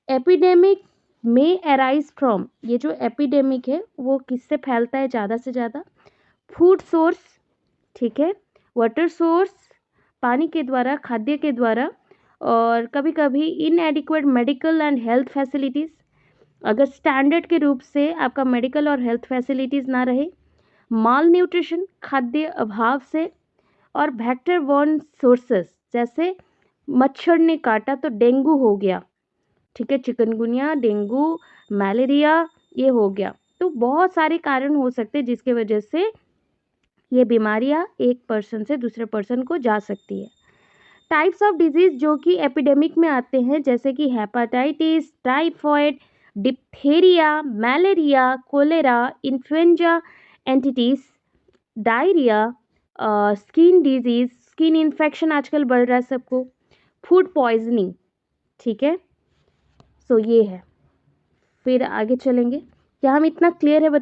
एपिडेमिक में अराइज फ्रॉम, ये जो एपिडेमिक है वो किससे फैलता है ज़्यादा से ज़्यादा? फूड सोर्स, ठीक है, वाटर सोर्स, पानी के द्वारा, खाद्य के द्वारा, और कभी कभी इनएडिक्वेट मेडिकल एंड हेल्थ फैसिलिटीज़, अगर स्टैंडर्ड के रूप से आपका मेडिकल और हेल्थ फैसिलिटीज़ ना रहे। माल न्यूट्रिशन, खाद्य अभाव से, और वेक्टर बॉर्न सोर्सेस, जैसे मच्छर ने काटा तो डेंगू हो गया, ठीक है, चिकनगुनिया, डेंगू, मलेरिया ये हो गया। तो बहुत सारे कारण हो सकते हैं जिसके वजह से ये बीमारियां एक पर्सन से दूसरे पर्सन को जा सकती है। टाइप्स ऑफ डिजीज जो कि एपिडेमिक में आते हैं, जैसे कि hepatitis, typhoid, diphtheria, malaria, cholera, influenza, entities, diarrhoea, skin disease, skin infection आजकल बढ़ रहा है सबको, फूड पॉइजनिंग। ठीक है, सो ये है। फिर आगे चलेंगे। क्या हम इतना क्लियर है?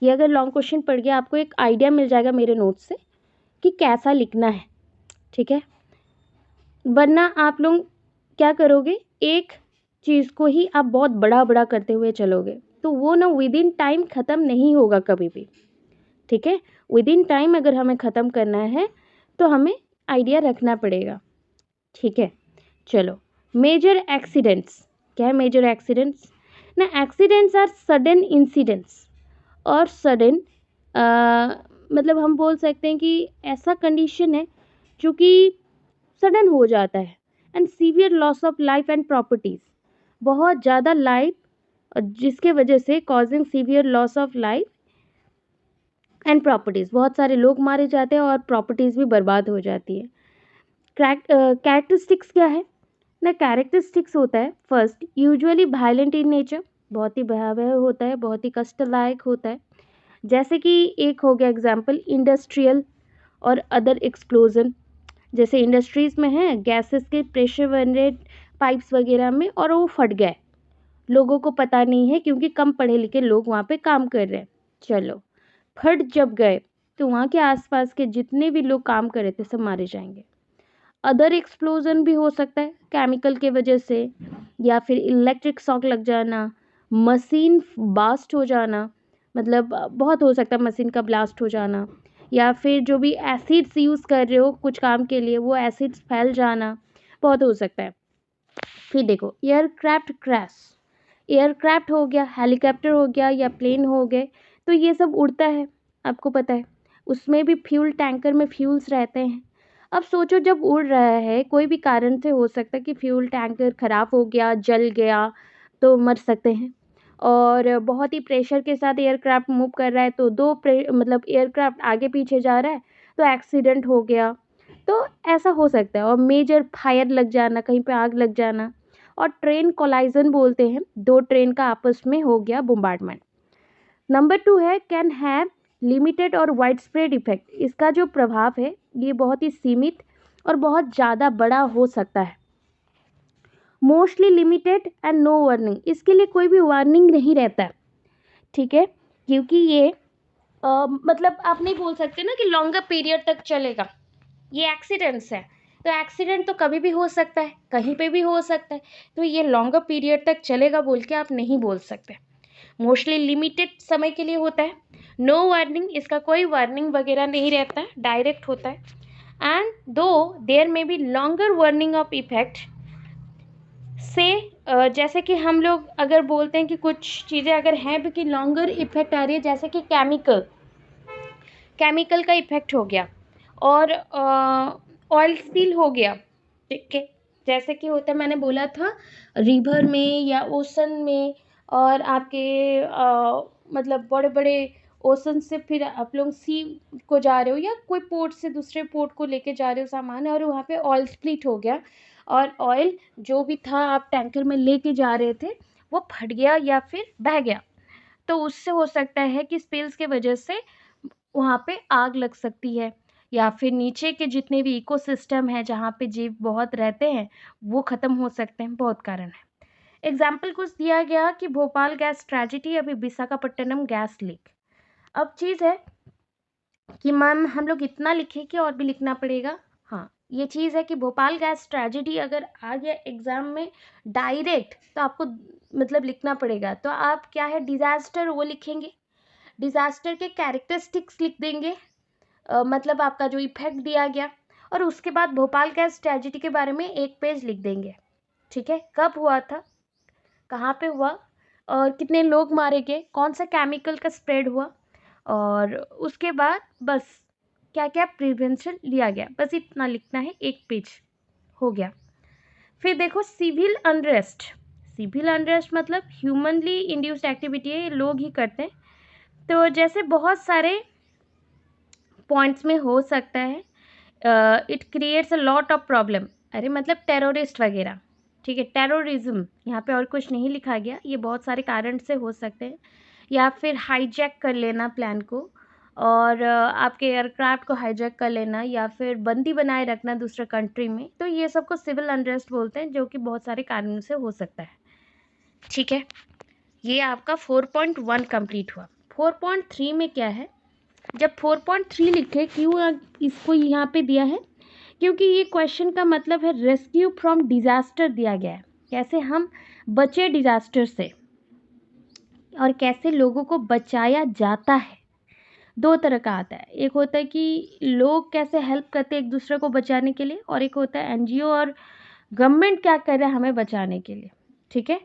ये अगर लॉन्ग क्वेश्चन पड़ गया आपको एक आइडिया मिल जाएगा मेरे नोट्स से कि कैसा लिखना है। ठीक है, वरना आप लोग क्या करोगे, एक चीज़ को ही आप बहुत बड़ा बड़ा करते हुए चलोगे तो वो ना विद इन टाइम ख़त्म नहीं होगा कभी भी। ठीक है, विद इन टाइम अगर हमें ख़त्म करना है तो हमें आइडिया रखना पड़ेगा। ठीक है, चलो। Major accidents. क्या है मेजर एक्सीडेंट्स? ना, एक्सीडेंट्स आर सडन इंसिडेंट्स और सडन, मतलब हम बोल सकते हैं कि ऐसा कंडीशन है जो कि सडन हो जाता है। And severe loss of life and properties, बहुत ज़्यादा लाइफ, जिसके वजह से causing severe loss of life and properties, बहुत सारे लोग मारे जाते हैं और प्रॉपर्टीज भी बर्बाद हो जाती है। कैरेक्टरिस्टिक्स क्या है ना? कैरेक्टरिस्टिक्स होता है first, usually violent in nature, बहुत ही भयावह होता है, बहुत ही कष्टदायक होता है। जैसे कि एक हो गया एग्जाम्पल इंडस्ट्रियल और अदर एक्सप्लोजन, जैसे इंडस्ट्रीज़ में है गैसेस के प्रेशर वेंटेड पाइप्स वगैरह में और वो फट गए, लोगों को पता नहीं है क्योंकि कम पढ़े लिखे लोग वहाँ पे काम कर रहे हैं। चलो, फट जब गए तो वहाँ के आसपास के जितने भी लोग काम कर रहे थे सब मारे जाएंगे। अदर एक्सप्लोजन भी हो सकता है केमिकल के वजह से, या फिर इलेक्ट्रिक शॉक लग जाना, मशीन ब्लास्ट हो जाना, मतलब बहुत हो सकता है मशीन का ब्लास्ट हो जाना, या फिर जो भी एसिड्स यूज़ कर रहे हो कुछ काम के लिए वो एसिड्स फैल जाना, बहुत हो सकता है। फिर देखो एयरक्राफ्ट क्रैश, एयरक्राफ्ट हो गया, हेलीकॉप्टर हो गया या प्लेन हो गए, तो ये सब उड़ता है, आपको पता है उसमें भी फ्यूल टैंकर में फ्यूल्स रहते हैं। अब सोचो जब उड़ रहा है कोई भी कारण से हो सकता है कि फ्यूल टैंकर ख़राब हो गया, जल गया तो मर सकते हैं। और बहुत ही प्रेशर के साथ एयरक्राफ्ट मूव कर रहा है तो मतलब एयरक्राफ्ट आगे पीछे जा रहा है तो एक्सीडेंट हो गया, तो ऐसा हो सकता है। और मेजर फायर लग जाना, कहीं पे आग लग जाना। और ट्रेन कोलाइजन बोलते हैं, दो ट्रेन का आपस में हो गया बोmbardment। नंबर 2 है कैन हैव लिमिटेड और वाइड स्प्रेड इफेक्ट, इसका जो प्रभाव है ये बहुत ही सीमित और बहुत ज़्यादा बड़ा हो सकता है। Mostly limited and no warning, इसके लिए कोई भी वार्निंग नहीं रहता है। ठीक है, क्योंकि ये मतलब आप नहीं बोल सकते ना कि लॉन्गर पीरियड तक चलेगा, ये एक्सीडेंट्स है तो एक्सीडेंट तो कभी भी हो सकता है, कहीं पे भी हो सकता है, तो ये लॉन्गर पीरियड तक चलेगा बोल के आप नहीं बोल सकते। मोस्टली लिमिटेड समय के लिए होता है। नो वार्निंग, इसका कोई वार्निंग वगैरह नहीं रहता है, डायरेक्ट होता है। एंड दो देयर में B longer warning of effect से, जैसे कि हम लोग अगर बोलते हैं कि कुछ चीज़ें अगर हैं भी कि लॉन्गर इफेक्ट आ रही है, जैसे कि केमिकल का इफेक्ट हो गया और ऑयल स्पिल हो गया। ठीक है, जैसे कि होता है मैंने बोला था रिवर में या ओशन में, और आपके मतलब बड़े बड़े ओशन से फिर आप लोग सी को जा रहे हो या कोई पोर्ट से दूसरे पोर्ट को लेके जा रहे हो सामान, और वहाँ पे ऑयल स्प्लिट हो गया और ऑयल जो भी था आप टैंकर में लेके जा रहे थे वो फट गया या फिर बह गया, तो उससे हो सकता है कि स्पिल्स के वजह से वहाँ पे आग लग सकती है, या फिर नीचे के जितने भी इकोसिस्टम है जहाँ पे जीव बहुत रहते हैं वो ख़त्म हो सकते हैं, बहुत कारण है। एग्जाम्पल कुछ दिया गया कि भोपाल गैस ट्रेजिडी, अभी विशाखापट्टनम गैस लीक। अब चीज़ है कि मैम हम लोग इतना लिखे कि और भी लिखना पड़ेगा। हाँ, ये चीज़ है कि भोपाल गैस ट्रेजिडी अगर आ गया एग्ज़ाम में डायरेक्ट तो आपको मतलब लिखना पड़ेगा, तो आप क्या है डिज़ास्टर वो लिखेंगे, डिज़ास्टर के कैरेक्टरिस्टिक्स लिख देंगे, मतलब आपका जो इफेक्ट दिया गया, और उसके बाद भोपाल गैस ट्रेजिडी के बारे में एक पेज लिख देंगे। ठीक है, कब हुआ था, कहाँ पे हुआ, और कितने लोग मारे गए, कौन सा केमिकल का स्प्रेड हुआ, और उसके बाद बस क्या क्या प्रिवेंशन लिया गया, बस इतना लिखना है, एक पेज हो गया। फिर देखो सिविल अनरेस्ट, सिविल अनरेस्ट मतलब ह्यूमनली इंड्यूस्ड एक्टिविटी है, ये लोग ही करते हैं। तो जैसे बहुत सारे पॉइंट्स में हो सकता है, it creates a lot of problem, अरे मतलब टेररिस्ट वगैरह। ठीक है, टेररिज्म, यहाँ पे और कुछ नहीं लिखा गया, ये बहुत सारे कारण से हो सकते हैं, या फिर हाईजैक कर लेना प्लान को, और आपके एयरक्राफ्ट को हाईजैक कर लेना या फिर बंदी बनाए रखना दूसरे कंट्री में, तो ये सब को सिविल अनरेस्ट बोलते हैं, जो कि बहुत सारे कारणों से हो सकता है। ठीक है, ये आपका 4.1 कंप्लीट हुआ। 4.3 में क्या है, जब 4.3 लिखे, क्यों इसको यहाँ पे दिया है, क्योंकि ये क्वेश्चन का मतलब है रेस्क्यू फ्रॉम डिजास्टर दिया गया है, कैसे हम बचे डिजास्टर से और कैसे लोगों को बचाया जाता है। दो तरह का आता है, एक होता है कि लोग कैसे हेल्प करते हैं एक दूसरे को बचाने के लिए, और एक होता है एनजीओ और गवर्नमेंट क्या कर रहा है हमें बचाने के लिए। ठीक है,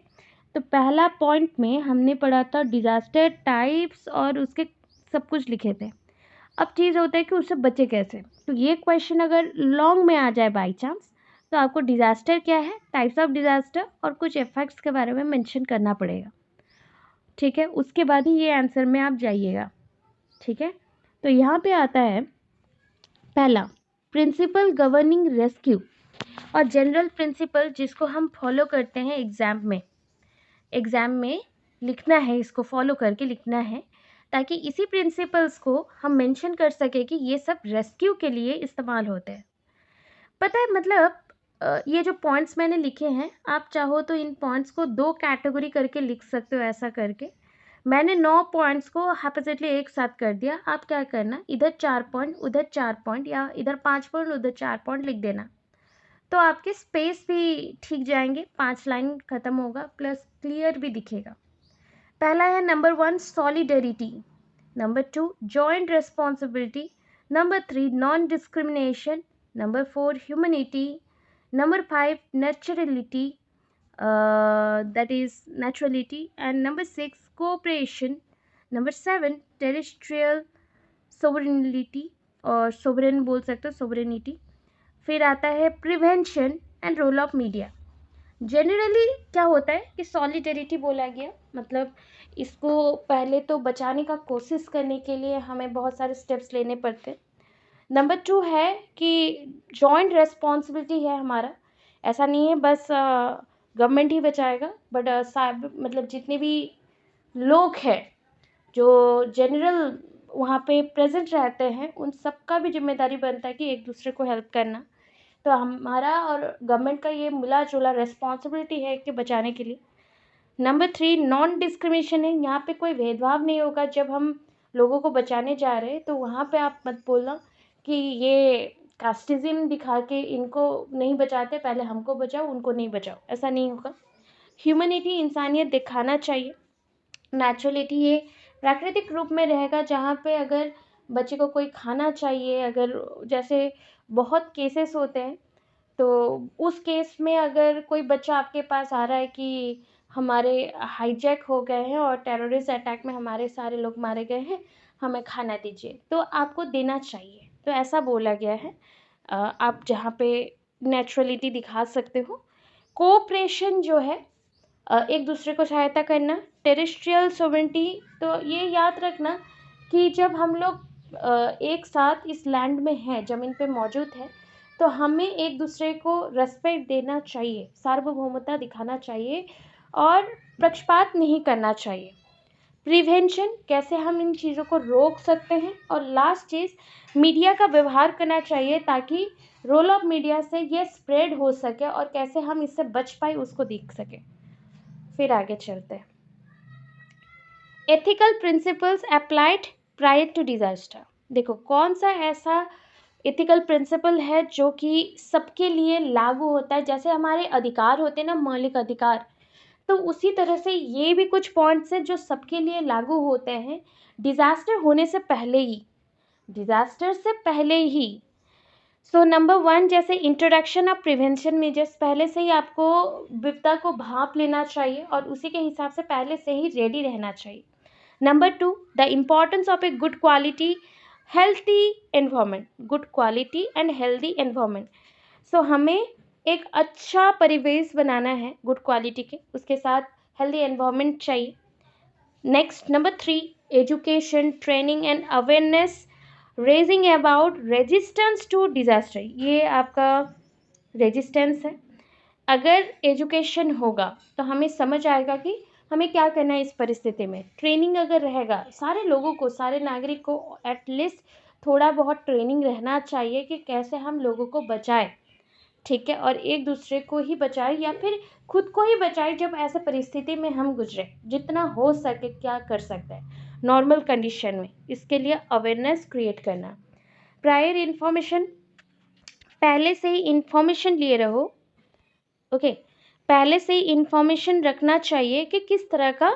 तो पहला पॉइंट में हमने पढ़ा था डिजास्टर टाइप्स और उसके सब कुछ लिखे थे। अब चीज़ होता है कि उससे बचे कैसे। तो ये क्वेश्चन अगर लॉन्ग में आ जाए बाई चांस, तो आपको डिजास्टर क्या है, टाइप्स ऑफ डिजास्टर और कुछ इफेक्ट्स के बारे में मेंशन करना पड़ेगा। ठीक है, उसके बाद ही ये आंसर में आप जाइएगा। ठीक है, तो यहाँ पे आता है पहला प्रिंसिपल गवर्निंग रेस्क्यू और जनरल प्रिंसिपल, जिसको हम फॉलो करते हैं एग्ज़ाम में लिखना है, इसको फॉलो करके लिखना है, ताकि इसी प्रिंसिपल्स को हम मेंशन कर सके कि ये सब रेस्क्यू के लिए इस्तेमाल होते हैं। पता है, मतलब ये जो पॉइंट्स मैंने लिखे हैं, आप चाहो तो इन पॉइंट्स को 2 कैटेगरी करके लिख सकते हो। ऐसा करके मैंने 9 पॉइंट्स को हाइपोथेटिकली एक साथ कर दिया। आप क्या करना, इधर 4 पॉइंट उधर 4 पॉइंट, या इधर 5 पॉइंट उधर 4 पॉइंट लिख देना, तो आपके स्पेस भी ठीक जाएंगे, 5 लाइन खत्म होगा, प्लस क्लियर भी दिखेगा। पहला है number 1 solidarity, number 2 joint responsibility, number 3 non discrimination, number 4 humanity, number 5 naturality, that is naturality, and number 6 cooperation, number 7 terrestrial sovereignty और sovereign बोल सकते हो, sovereignty। फिर आता है prevention and role of media. Generally क्या होता है कि सॉलिडेरिटी बोला गया, मतलब इसको पहले तो बचाने का कोशिश करने के लिए हमें बहुत सारे स्टेप्स लेने पड़ते हैं। नंबर 2 है कि जॉइंट रेस्पॉन्सिबिलिटी है हमारा, ऐसा नहीं है बस गवर्नमेंट ही बचाएगा, बट मतलब जितने भी लोग हैं जो जनरल वहाँ पे प्रेजेंट रहते हैं, उन सबका भी जिम्मेदारी बनता है कि एक दूसरे को हेल्प करना। तो हमारा और गवर्नमेंट का ये मिला जुला रेस्पॉन्सिबिलिटी है कि बचाने के लिए। नंबर 3 नॉन डिस्क्रिमिनेशन है, यहाँ पे कोई भेदभाव नहीं होगा। जब हम लोगों को बचाने जा रहे हैं तो वहाँ पे आप मत बोलना कि ये कास्टिज्म दिखा के इनको नहीं बचाते, पहले हमको बचाओ उनको नहीं बचाओ, ऐसा नहीं होगा। ह्यूमनिटी इंसानियत दिखाना चाहिए। नेचुरलिटी ये प्राकृतिक रूप में रहेगा, जहाँ पे अगर बच्चे को कोई खाना चाहिए, अगर जैसे बहुत केसेस होते हैं, तो उस केस में अगर कोई बच्चा आपके पास आ रहा है कि हमारे हाईजैक हो गए हैं और टेररिस्ट अटैक में हमारे सारे लोग मारे गए हैं, हमें खाना दीजिए, तो आपको देना चाहिए। तो ऐसा बोला गया है। आप जहाँ पे नेचुरलिटी दिखा सकते हो। कोऑपरेशन जो है, एक दूसरे को सहायता करना। टेरेस्ट्रियल सोवेरेंटी, तो ये याद रखना कि जब हम लोग एक साथ इस लैंड में हैं, ज़मीन पे मौजूद है, तो हमें एक दूसरे को रेस्पेक्ट देना चाहिए, सार्वभौमता दिखाना चाहिए और पक्षपात नहीं करना चाहिए। प्रिवेंशन, कैसे हम इन चीज़ों को रोक सकते हैं। और लास्ट चीज़, मीडिया का व्यवहार करना चाहिए ताकि रोल ऑफ मीडिया से ये स्प्रेड हो सके और कैसे हम इससे बच पाए उसको देख सकें। फिर आगे चलते हैं। Ethical principles applied prior to disaster. देखो कौन सा ऐसा एथिकल प्रिंसिपल है जो कि सबके लिए लागू होता है। जैसे हमारे अधिकार होते हैं ना, मौलिक अधिकार, तो उसी तरह से ये भी कुछ पॉइंट्स हैं जो सबके लिए लागू होते हैं डिजास्टर होने से पहले ही, डिजास्टर से पहले ही। सो नंबर 1, जैसे इंट्रोडक्शन ऑफ प्रिवेंशन मेजर्स, पहले से ही आपको विपदा को भांप लेना चाहिए और उसी के हिसाब से पहले से ही रेडी रहना चाहिए। Number 2, the importance of a good quality healthy environment, good quality and healthy environment. So हमें एक अच्छा परिवेश बनाना है गुड क्वालिटी के, उसके साथ हेल्दी एनवायरनमेंट चाहिए। Next number 3, education training and awareness raising about resistance to disaster. ये आपका रेजिस्टेंस है। अगर एजुकेशन होगा तो हमें समझ आएगा कि हमें क्या करना है इस परिस्थिति में। ट्रेनिंग अगर रहेगा, सारे लोगों को, सारे नागरिक को एटलीस्ट थोड़ा बहुत ट्रेनिंग रहना चाहिए कि कैसे हम लोगों को बचाए, ठीक है, और एक दूसरे को ही बचाए या फिर खुद को ही बचाए जब ऐसे परिस्थिति में हम गुजरे। जितना हो सके क्या कर सकते हैं नॉर्मल कंडीशन में, इसके लिए अवेयरनेस क्रिएट करना। प्रायर इन्फॉर्मेशन, पहले से ही इन्फॉर्मेशन लिए रहो, ओके, पहले से ही इन्फॉर्मेशन रखना चाहिए कि किस तरह का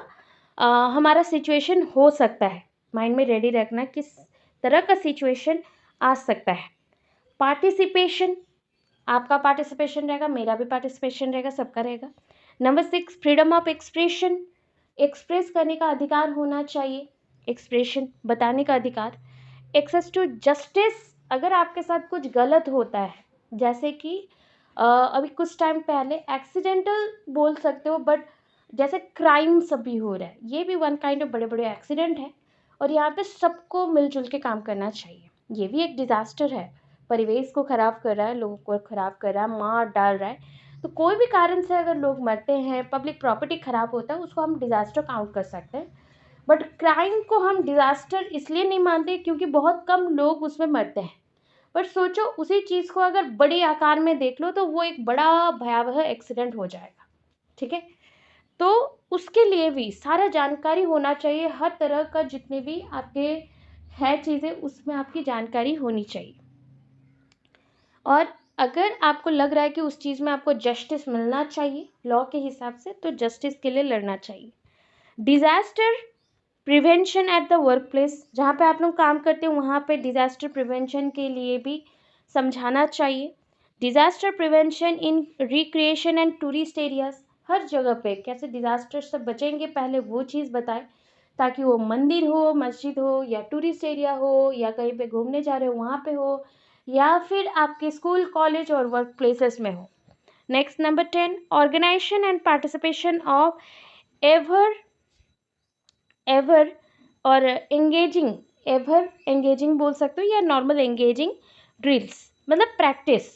हमारा सिचुएशन हो सकता है। माइंड में रेडी रखना किस तरह का सिचुएशन आ सकता है। पार्टिसिपेशन, आपका पार्टिसिपेशन रहेगा, मेरा भी पार्टिसिपेशन रहेगा, सबका रहेगा। Number 6, freedom of expression, express करने का अधिकार होना चाहिए, एक्सप्रेशन बताने का अधिकार। एक्सेस टू जस्टिस, अगर आपके साथ कुछ गलत होता है, जैसे कि अभी कुछ टाइम पहले एक्सीडेंटल बोल सकते हो, बट जैसे क्राइम सब भी हो रहा है, ये भी वन काइंड ऑफ बड़े बड़े एक्सीडेंट है, और यहाँ पे सबको मिलजुल के काम करना चाहिए। ये भी एक डिज़ास्टर है, परिवेश को ख़राब कर रहा है, लोगों को ख़राब कर रहा है, मार डाल रहा है। तो कोई भी कारण से अगर लोग मरते हैं, पब्लिक प्रॉपर्टी ख़राब होता है, उसको हम डिज़ास्टर काउंट कर सकते हैं। बट क्राइम को हम डिज़ास्टर इसलिए नहीं मानते क्योंकि बहुत कम लोग उसमें मरते हैं। पर सोचो उसी चीज़ को अगर बड़े आकार में देख लो तो वो एक बड़ा भयावह एक्सीडेंट हो जाएगा, ठीक है। तो उसके लिए भी सारा जानकारी होना चाहिए, हर तरह का जितने भी आपके है चीज़ें उसमें आपकी जानकारी होनी चाहिए। और अगर आपको लग रहा है कि उस चीज़ में आपको जस्टिस मिलना चाहिए लॉ के हिसाब से, तो जस्टिस के लिए लड़ना चाहिए। Disaster prevention at the work place, जहाँ पे आप लोग काम करते हैं वहाँ पे डिज़ास्टर प्रिवेंशन के लिए भी समझाना चाहिए। Disaster prevention in recreation and tourist areas, हर जगह पे कैसे डिज़ास्टर से बचेंगे पहले वो चीज़ बताएं, ताकि वो मंदिर हो, मस्जिद हो, या टूरिस्ट एरिया हो, या कहीं पे घूमने जा रहे हो वहाँ पे हो, या फिर आपके स्कूल कॉलेज और वर्क प्लेसेस में हो। Next number 10, organisation and participation of ever ever और एंगेजिंग, एवर एंगेजिंग बोल सकते हो या नॉर्मल एंगेजिंग ड्रिल्स, मतलब प्रैक्टिस।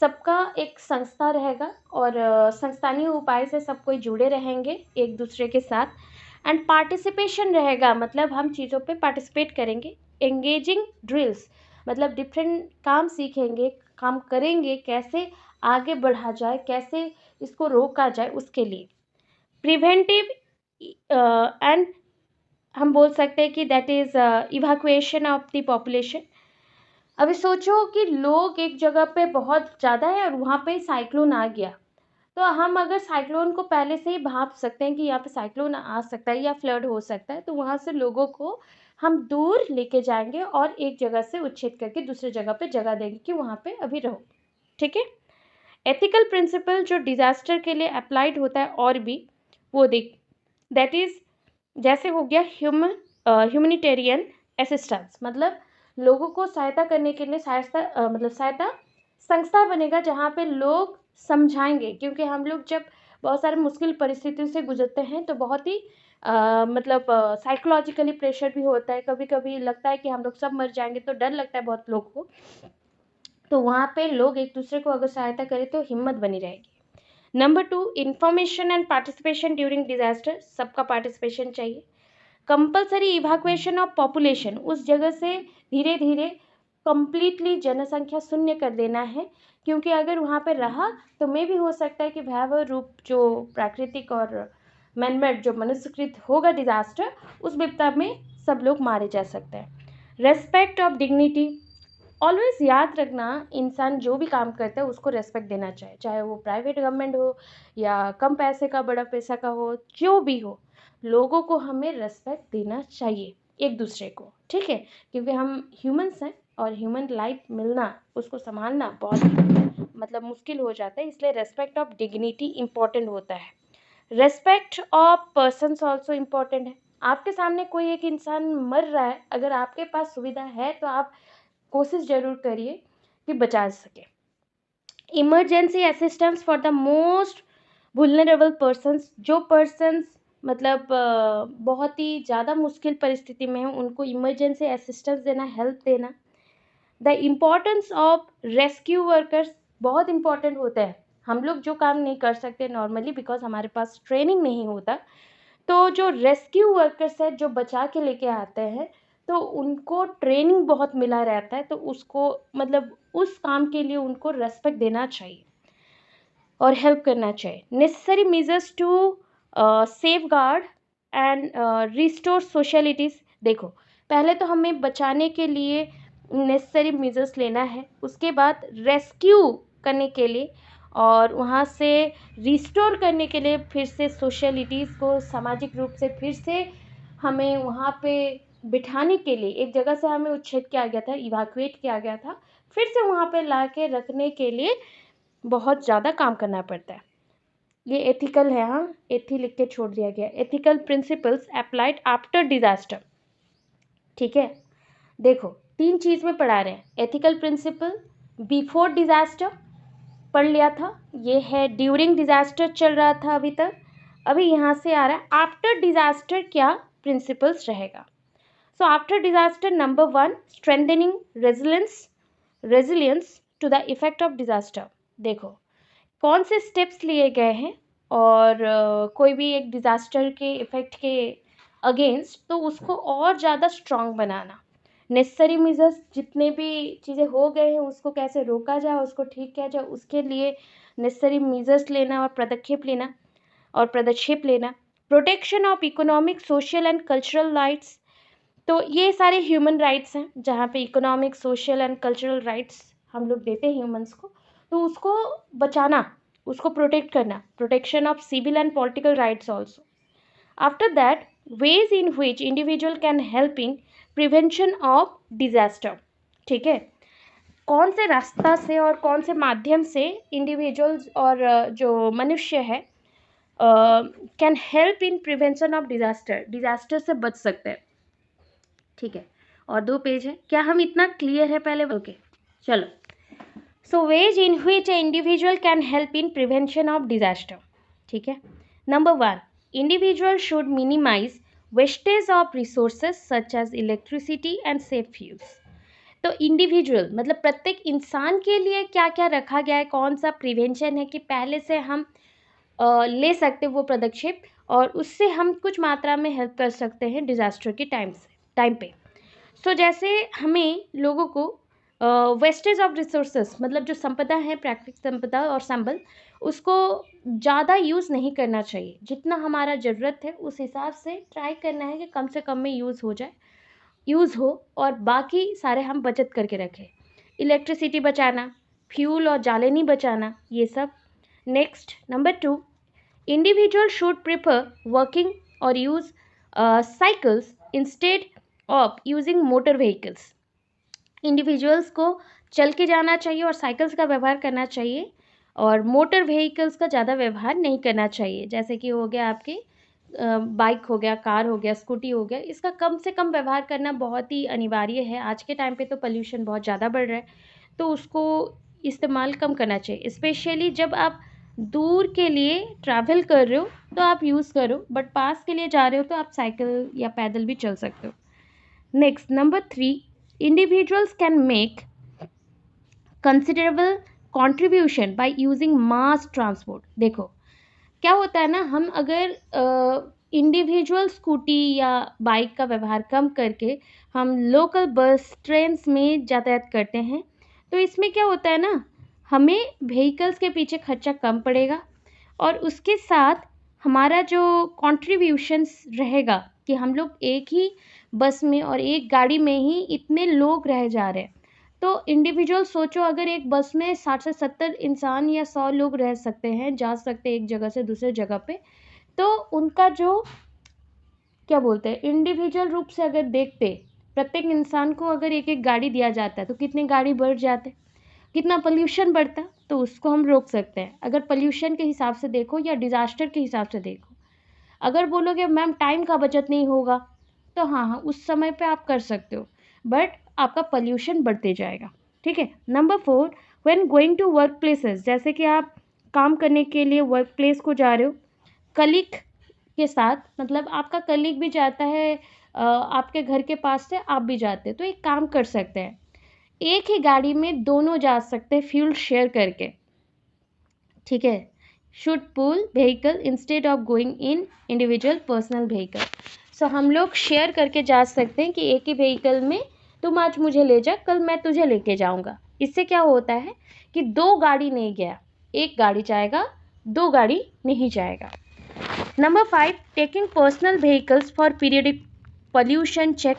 सबका एक संस्था रहेगा और संस्थानीय उपाय से सब कोई जुड़े रहेंगे एक दूसरे के साथ। एंड पार्टिसिपेशन रहेगा, मतलब हम चीज़ों पे पार्टिसिपेट करेंगे। एंगेजिंग ड्रिल्स मतलब डिफरेंट काम सीखेंगे, काम करेंगे, कैसे आगे बढ़ा जाए, कैसे इसको रोका जाए, उसके लिए। प्रिवेंटिव एंड हम बोल सकते हैं कि that is evacuation of the population. अभी सोचो कि लोग एक जगह पे बहुत ज़्यादा है और वहाँ पे साइक्लोन आ गया, तो हम अगर साइक्लोन को पहले से ही भाप सकते हैं कि यहाँ पे साइक्लोन आ सकता है या फ्लड हो सकता है, तो वहाँ से लोगों को हम दूर लेके जाएंगे और एक जगह से उच्छेद करके दूसरी जगह पे जगह देंगे कि वहाँ पे अभी रहो, ठीक है। एथिकल प्रिंसिपल जो डिज़ास्टर के लिए अप्लाइड होता है और भी वो देख, दैट इज़ जैसे हो गया ह्यूमनिटेरियन असिस्टेंस, मतलब लोगों को सहायता करने के लिए सहायता संस्था बनेगा जहाँ पे लोग समझाएंगे, क्योंकि हम लोग जब बहुत सारे मुश्किल परिस्थितियों से गुजरते हैं तो बहुत ही साइकोलॉजिकली प्रेशर भी होता है, कभी कभी लगता है कि हम लोग सब मर जाएंगे, तो डर लगता है बहुत लोग को। तो वहाँ पे लोग एक दूसरे को अगर सहायता करें तो हिम्मत बनी रहेगी। Number 2, information and participation during disaster, सबका पार्टिसिपेशन चाहिए। कंपलसरी इवैक्यूएशन ऑफ पॉपुलेशन, उस जगह से धीरे धीरे कंप्लीटली जनसंख्या शून्य कर देना है, क्योंकि अगर वहाँ पे रहा तो मे भी हो सकता है कि भयावह रूप जो प्राकृतिक और मैनमेड जो मनुष्यकृत होगा डिजास्टर, उस विपदा में सब लोग मारे जा सकते हैं। रेस्पेक्ट ऑफ डिग्निटी, ऑलवेज याद रखना, इंसान जो भी काम करता है उसको रेस्पेक्ट देना चाहिए, चाहे वो प्राइवेट गवर्नमेंट हो या कम पैसे का बड़ा पैसा का हो, जो भी हो, लोगों को हमें रेस्पेक्ट देना चाहिए एक दूसरे को, ठीक है, क्योंकि हम ह्यूमंस हैं और ह्यूमन लाइफ मिलना, उसको संभालना बहुत मतलब मुश्किल हो जाता है, इसलिए रेस्पेक्ट ऑफ डिग्निटी इम्पॉर्टेंट होता है। Respect of persons also important है। आपके सामने कोई एक इंसान मर रहा है, अगर आपके पास सुविधा है तो आप कोशिश जरूर करिए कि बचा सके। Emergency assistance for the most vulnerable persons, जो पर्सन्स मतलब बहुत ही ज़्यादा मुश्किल परिस्थिति में है, उनको इमरजेंसी असिस्टेंस देना, हेल्प देना। The importance of rescue workers बहुत इंपॉर्टेंट होता है। हम लोग जो काम नहीं कर सकते नॉर्मली बिकॉज हमारे पास ट्रेनिंग नहीं होता, तो जो रेस्क्यू वर्कर्स है जो बचा के लेके आते हैं, तो उनको ट्रेनिंग बहुत मिला रहता है, तो उसको मतलब उस काम के लिए उनको रेस्पेक्ट देना चाहिए और हेल्प करना चाहिए. Necessary measures to safeguard and restore societies. देखो, पहले तो हमें बचाने के लिए नेसेसरी मेजर्स लेना है, उसके बाद रेस्क्यू करने के लिए और वहाँ से रिस्टोर करने के लिए फिर से सोशलिटीज़ को सामाजिक रूप से फिर से हमें वहाँ पे बिठाने के लिए, एक जगह से हमें उच्छेद किया गया था, इवैक्यूएट किया गया था, फिर से वहाँ पे ला के रखने के लिए बहुत ज़्यादा काम करना पड़ता है. ये एथिकल है, हाँ, एथी लिख के छोड़ दिया गया. Ethical principles applied after disaster. ठीक है, देखो 3 चीज़ में पढ़ा रहे हैं. एथिकल प्रिंसिपल बिफोर डिजास्टर पढ़ लिया था, ये है ड्यूरिंग डिजास्टर चल रहा था अभी तक. अभी यहाँ से आ रहा है आफ्टर डिजास्टर क्या प्रिंसिपल्स रहेगा. So after disaster, number 1, strengthening resilience to the effect of disaster. देखो कौन से स्टेप्स लिए गए हैं और कोई भी एक डिज़ास्टर के इफ़ेक्ट के अगेंस्ट, तो उसको और ज़्यादा स्ट्रॉन्ग बनाना. नेसेसरी मेजर्स जितने भी चीज़ें हो गए हैं उसको कैसे रोका जाए, उसको ठीक किया जाए, उसके लिए नेसेसरी मेजर्स लेना और पदक्षेप लेना. Protection of economic, social and cultural rights. तो ये सारे ह्यूमन राइट्स हैं जहाँ पे economic, social and cultural rights हम लोग देते हैं ह्यूमंस को, तो उसको बचाना, उसको प्रोटेक्ट करना. Protection of civil and political rights also. After that, ways in which individual can help in prevention of disaster. ठीक है, कौन से रास्ता से और कौन से माध्यम से इंडिविजुअल्स और जो मनुष्य है can help in prevention of disaster से बच सकते हैं. ठीक है, और 2 पेज है. क्या हम इतना क्लियर है पहले? ओके, चलो. So ways in which an individual can help in prevention of disaster. ठीक है, number 1, individual should minimize wastage of resources such as electricity and safe fuels. तो इंडिविजुअल मतलब प्रत्येक इंसान के लिए क्या क्या रखा गया है, कौन सा प्रिवेंशन है कि पहले से हम ले सकते वो पदक्षेप और उससे हम कुछ मात्रा में हेल्प कर सकते हैं डिज़ास्टर के टाइम पे. सो जैसे हमें लोगों को वेस्टेज ऑफ रिसोर्सेस मतलब जो संपदा है, प्राकृतिक संपदा और संबल, उसको ज़्यादा यूज़ नहीं करना चाहिए. जितना हमारा ज़रूरत है उस हिसाब से ट्राई करना है कि कम से कम में यूज़ हो और बाकी सारे हम बचत करके रखें. इलेक्ट्रिसिटी बचाना, फ्यूल और जालेनी बचाना, ये सब. Next, number 2, individual should prefer working और use cycles instead of using motor vehicles. Individuals को चल के जाना चाहिए और साइकिल्स का व्यवहार करना चाहिए और मोटर व्हीकल्स का ज़्यादा व्यवहार नहीं करना चाहिए. जैसे कि हो गया आपके बाइक हो गया, कार हो गया, स्कूटी हो गया, इसका कम से कम व्यवहार करना बहुत ही अनिवार्य है. आज के टाइम पे तो पोल्यूशन बहुत ज़्यादा बढ़ रहा है, तो उसको इस्तेमाल कम करना चाहिए. स्पेशली जब आप दूर के लिए ट्रैवल कर रहे हो तो आप यूज़ करो, बट पास के लिए जा रहे हो तो आप साइकिल या पैदल भी चल सकते हो. Next, number 3, individuals can make considerable contribution by using mass transport. देखो क्या होता है ना, हम अगर इंडिविजुअल स्कूटी या बाइक का व्यवहार कम करके हम लोकल बस, ट्रेन्स में यातायात करते हैं, तो इसमें क्या होता है ना, हमें व्हीकल्स के पीछे खर्चा कम पड़ेगा और उसके साथ हमारा जो कॉन्ट्रीब्यूशंस रहेगा कि हम लोग एक ही बस में और एक गाड़ी में ही इतने लोग रह जा रहे हैं. तो इंडिविजुअल सोचो, अगर एक बस में 60 से 70 इंसान या 100 लोग रह सकते हैं, जा सकते हैं एक जगह से दूसरे जगह पे, तो उनका जो क्या बोलते हैं इंडिविजुअल रूप से अगर देखते, प्रत्येक इंसान को अगर एक एक गाड़ी दिया जाता है तो कितने गाड़ी बढ़ जाते, कितना पोल्यूशन बढ़ता, तो उसको हम रोक सकते हैं. अगर पोल्यूशन के हिसाब से देखो या डिज़ास्टर के हिसाब से देखो. अगर बोलोगे मैम टाइम का बचत नहीं होगा, तो हाँ उस समय पे आप कर सकते हो, बट आपका पोल्यूशन बढ़ते जाएगा. ठीक है. Number 4, when going to work places, जैसे कि आप काम करने के लिए वर्क प्लेस को जा रहे हो, कलीग के साथ, मतलब आपका कलीग भी जाता है आपके घर के पास से, आप भी जाते हैं, तो एक काम कर सकते हैं, एक ही गाड़ी में दोनों जा सकते हैं फ्यूल शेयर करके. ठीक है, should pool vehicle instead of going in individual personal vehicle. So हम लोग शेयर करके जा सकते हैं कि एक ही व्हीकल में तुम आज मुझे ले जा, कल मैं तुझे लेके जाऊंगा। इससे क्या होता है कि दो गाड़ी नहीं गया, एक गाड़ी जाएगा, दो गाड़ी नहीं जाएगा। Number 5, taking personal vehicles for periodic pollution check.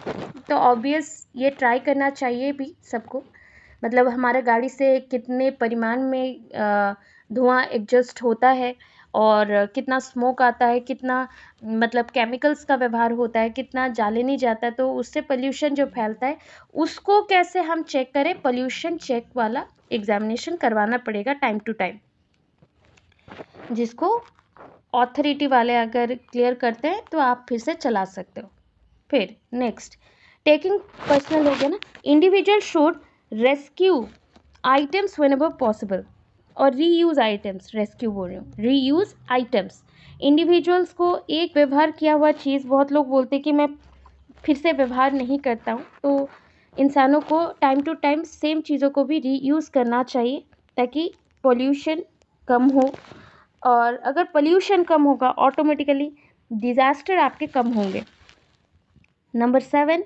तो ऑब्वियस ये ट्राई करना चाहिए भी सबको, मतलब हमारे गाड़ी से कितने परिमाण में धुआं एग्जस्ट होता है और कितना स्मोक आता है, कितना मतलब केमिकल्स का व्यवहार होता है, कितना जाले नहीं जाता है, तो उससे पोल्यूशन जो फैलता है उसको कैसे हम चेक करें। पोल्यूशन चेक वाला एग्जामिनेशन करवाना पड़ेगा टाइम टू टाइम, जिसको ऑथोरिटी वाले अगर क्लियर करते हैं तो आप फिर से चला सकते हो। फिर नेक्स्ट, टेकिंग पर्सनल हो गया ना। Individual should rescue items whenever possible और रीयूज आइटम्स, रेस्क्यू बोल रही हूँ, रीयूज आइटम्स। इंडिविजुअल्स को एक व्यवहार किया हुआ चीज़, बहुत लोग बोलते हैं कि मैं फिर से व्यवहार नहीं करता हूँ, तो इंसानों को टाइम टू टाइम सेम चीज़ों को भी रीयूज़ करना चाहिए ताकि पोल्यूशन कम हो। और अगर पोल्यूशन कम होगा ऑटोमेटिकली डिज़ास्टर आपके कम होंगे। Number 7,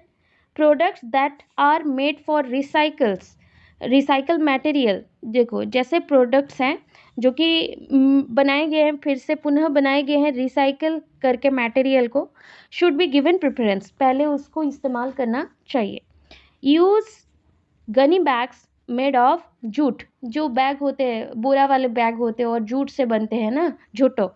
products that are made for recycle material. देखो जैसे प्रोडक्ट्स हैं जो कि बनाए गए हैं, फिर से पुनः बनाए गए हैं रिसाइकल करके मटेरियल को, शुड बी गिवन प्रेफरेंस, पहले उसको इस्तेमाल करना चाहिए। Use Ghani bags made of jute, जो बैग होते हैं बोरा वाले बैग होते हैं और जूट से बनते हैं ना, झूठो,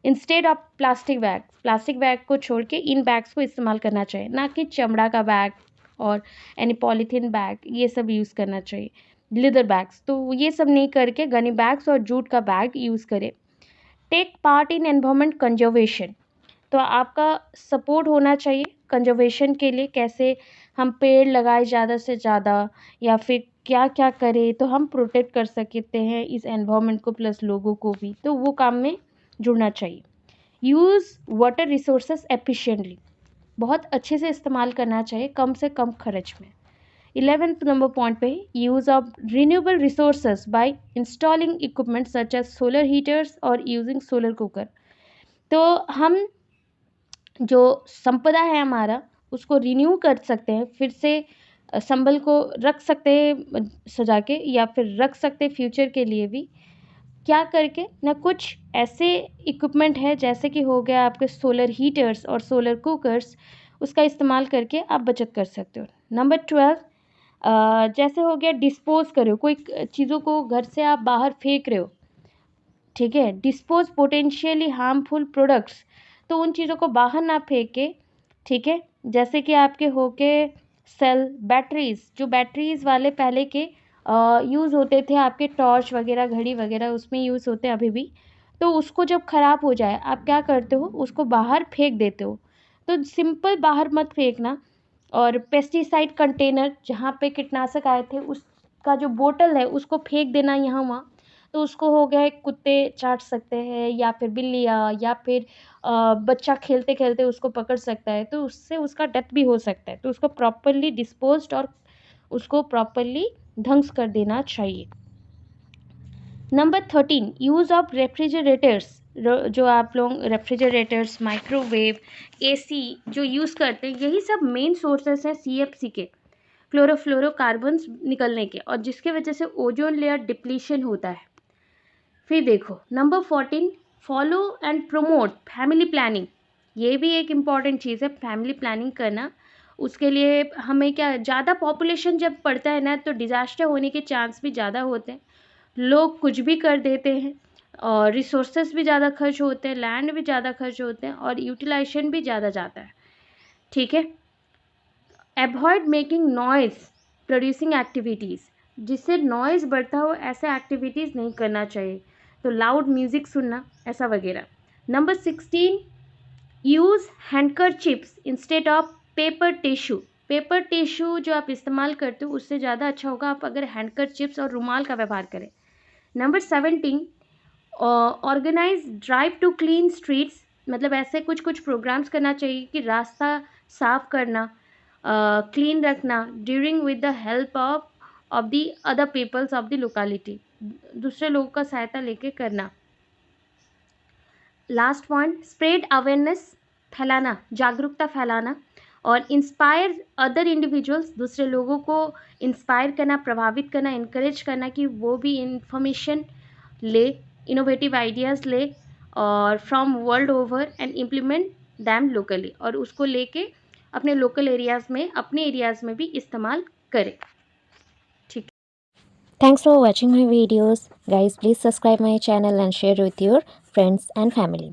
instead of plastic bag, plastic bag को छोड़ के इन बैग्स को इस्तेमाल करना चाहिए, ना कि चमड़ा का बैग और यानी पॉलीथीन बैग ये सब यूज़ करना चाहिए, लेदर बैग्स, तो ये सब नहीं करके गनी बैग्स और जूट का बैग यूज़ करें। Take part in environment conservation, तो आपका सपोर्ट होना चाहिए कंजर्वेशन के लिए, कैसे हम पेड़ लगाए ज़्यादा से ज़्यादा या फिर क्या क्या करें तो हम प्रोटेक्ट कर सकते हैं इस एनवायरनमेंट को प्लस लोगों को भी, तो वो काम में जुड़ना चाहिए। यूज़ वाटर रिसोर्सेज एफिशिएंटली, बहुत अच्छे से इस्तेमाल करना चाहिए कम से कम खर्च में। 11th नंबर पॉइंट पे, use of renewable resources by installing equipment such as solar heaters और यूजिंग सोलर कुकर। तो हम जो संपदा है हमारा उसको रिन्यू कर सकते हैं, फिर से संभल को रख सकते हैं सजा के, या फिर रख सकते हैं फ्यूचर के लिए भी, क्या करके ना, कुछ ऐसे इक्विपमेंट है जैसे कि हो गया आपके सोलर हीटर्स और सोलर कुकर्स, उसका इस्तेमाल करके आप बचत कर सकते हो। नंबर 12, जैसे हो गया डिस्पोज करो, कोई चीज़ों को घर से आप बाहर फेंक रहे हो, ठीक है, डिस्पोज पोटेंशियली हार्मफुल प्रोडक्ट्स, तो उन चीज़ों को बाहर ना फेंके, ठीक है, जैसे कि आपके हो के सेल बैटरीज़, जो बैटरीज़ वाले पहले के यूज़ होते थे, आपके टॉर्च वगैरह घड़ी वगैरह उसमें यूज़ होते हैं अभी भी, तो उसको जब ख़राब हो जाए आप क्या करते हो, उसको बाहर फेंक देते हो, तो सिंपल बाहर मत फेंकना। और पेस्टिसाइड कंटेनर जहाँ पे कीटनाशक आए थे उसका जो बोतल है उसको फेंक देना यहाँ वहाँ, तो उसको हो गया है कुत्ते चाट सकते हैं या फिर बिल्लियाँ या फिर बच्चा खेलते खेलते उसको पकड़ सकता है, तो उससे उसका डेथ भी हो सकता है, तो उसको प्रॉपरली डिस्पोज्ड और उसको प्रॉपरली ध्वंस कर देना चाहिए। नंबर 13, यूज़ ऑफ रेफ्रिजरेटर्स, जो आप लोग रेफ्रिजरेटर्स, माइक्रोवेव, एसी जो यूज़ करते हैं, यही सब मेन सोर्सेस हैं सीएफसी के, क्लोरोफ्लोरोकार्बन्स निकलने के, और जिसके वजह से ओजोन लेयर डिप्लीशन होता है। फिर देखो number 14, follow and promote family planning, ये भी एक इम्पॉर्टेंट चीज़ है, फैमिली प्लानिंग करना। उसके लिए हमें क्या, ज़्यादा पॉपुलेशन जब बढ़ता है ना तो डिज़ास्टर होने के चांस भी ज़्यादा होते हैं, लोग कुछ भी कर देते हैं और रिसोर्सेज भी ज़्यादा खर्च होते हैं, लैंड भी ज़्यादा खर्च होते हैं और यूटिलाइजेशन भी ज़्यादा जाता है, ठीक है। Avoid making noise producing activities, जिससे नॉइज़ बढ़ता हो ऐसे एक्टिविटीज़ नहीं करना चाहिए, तो लाउड म्यूज़िक सुनना ऐसा वगैरह। Number 16, use handkerchiefs instead of paper tissue, paper tissue जो आप इस्तेमाल करते हो उससे ज़्यादा अच्छा होगा आप अगर हैंडकरचिप्स और रुमाल का व्यवहार करें। Number 17, organise drive to clean streets, मतलब ऐसे कुछ कुछ प्रोग्राम्स करना चाहिए कि रास्ता साफ करना, क्लीन रखना during with the help of the other peoples of the locality, दूसरे लोगों का सहायता लेके करना। लास्ट पॉइंट, स्प्रेड अवेयरनेस, फैलाना, जागरूकता फैलाना, और इंस्पायर अदर इंडिविजुअल्स, दूसरे लोगों को इंस्पायर करना, प्रभावित करना, इनकरेज करना कि वो भी इंफॉर्मेशन ले, इनोवेटिव आइडियाज़ ले और from world over and implement them locally, और उसको लेके अपने लोकल एरियाज़ में, अपने एरियाज़ में भी इस्तेमाल करें। ठीक। Thanks for watching my videos. Guys, please subscribe my channel and share with your friends and family.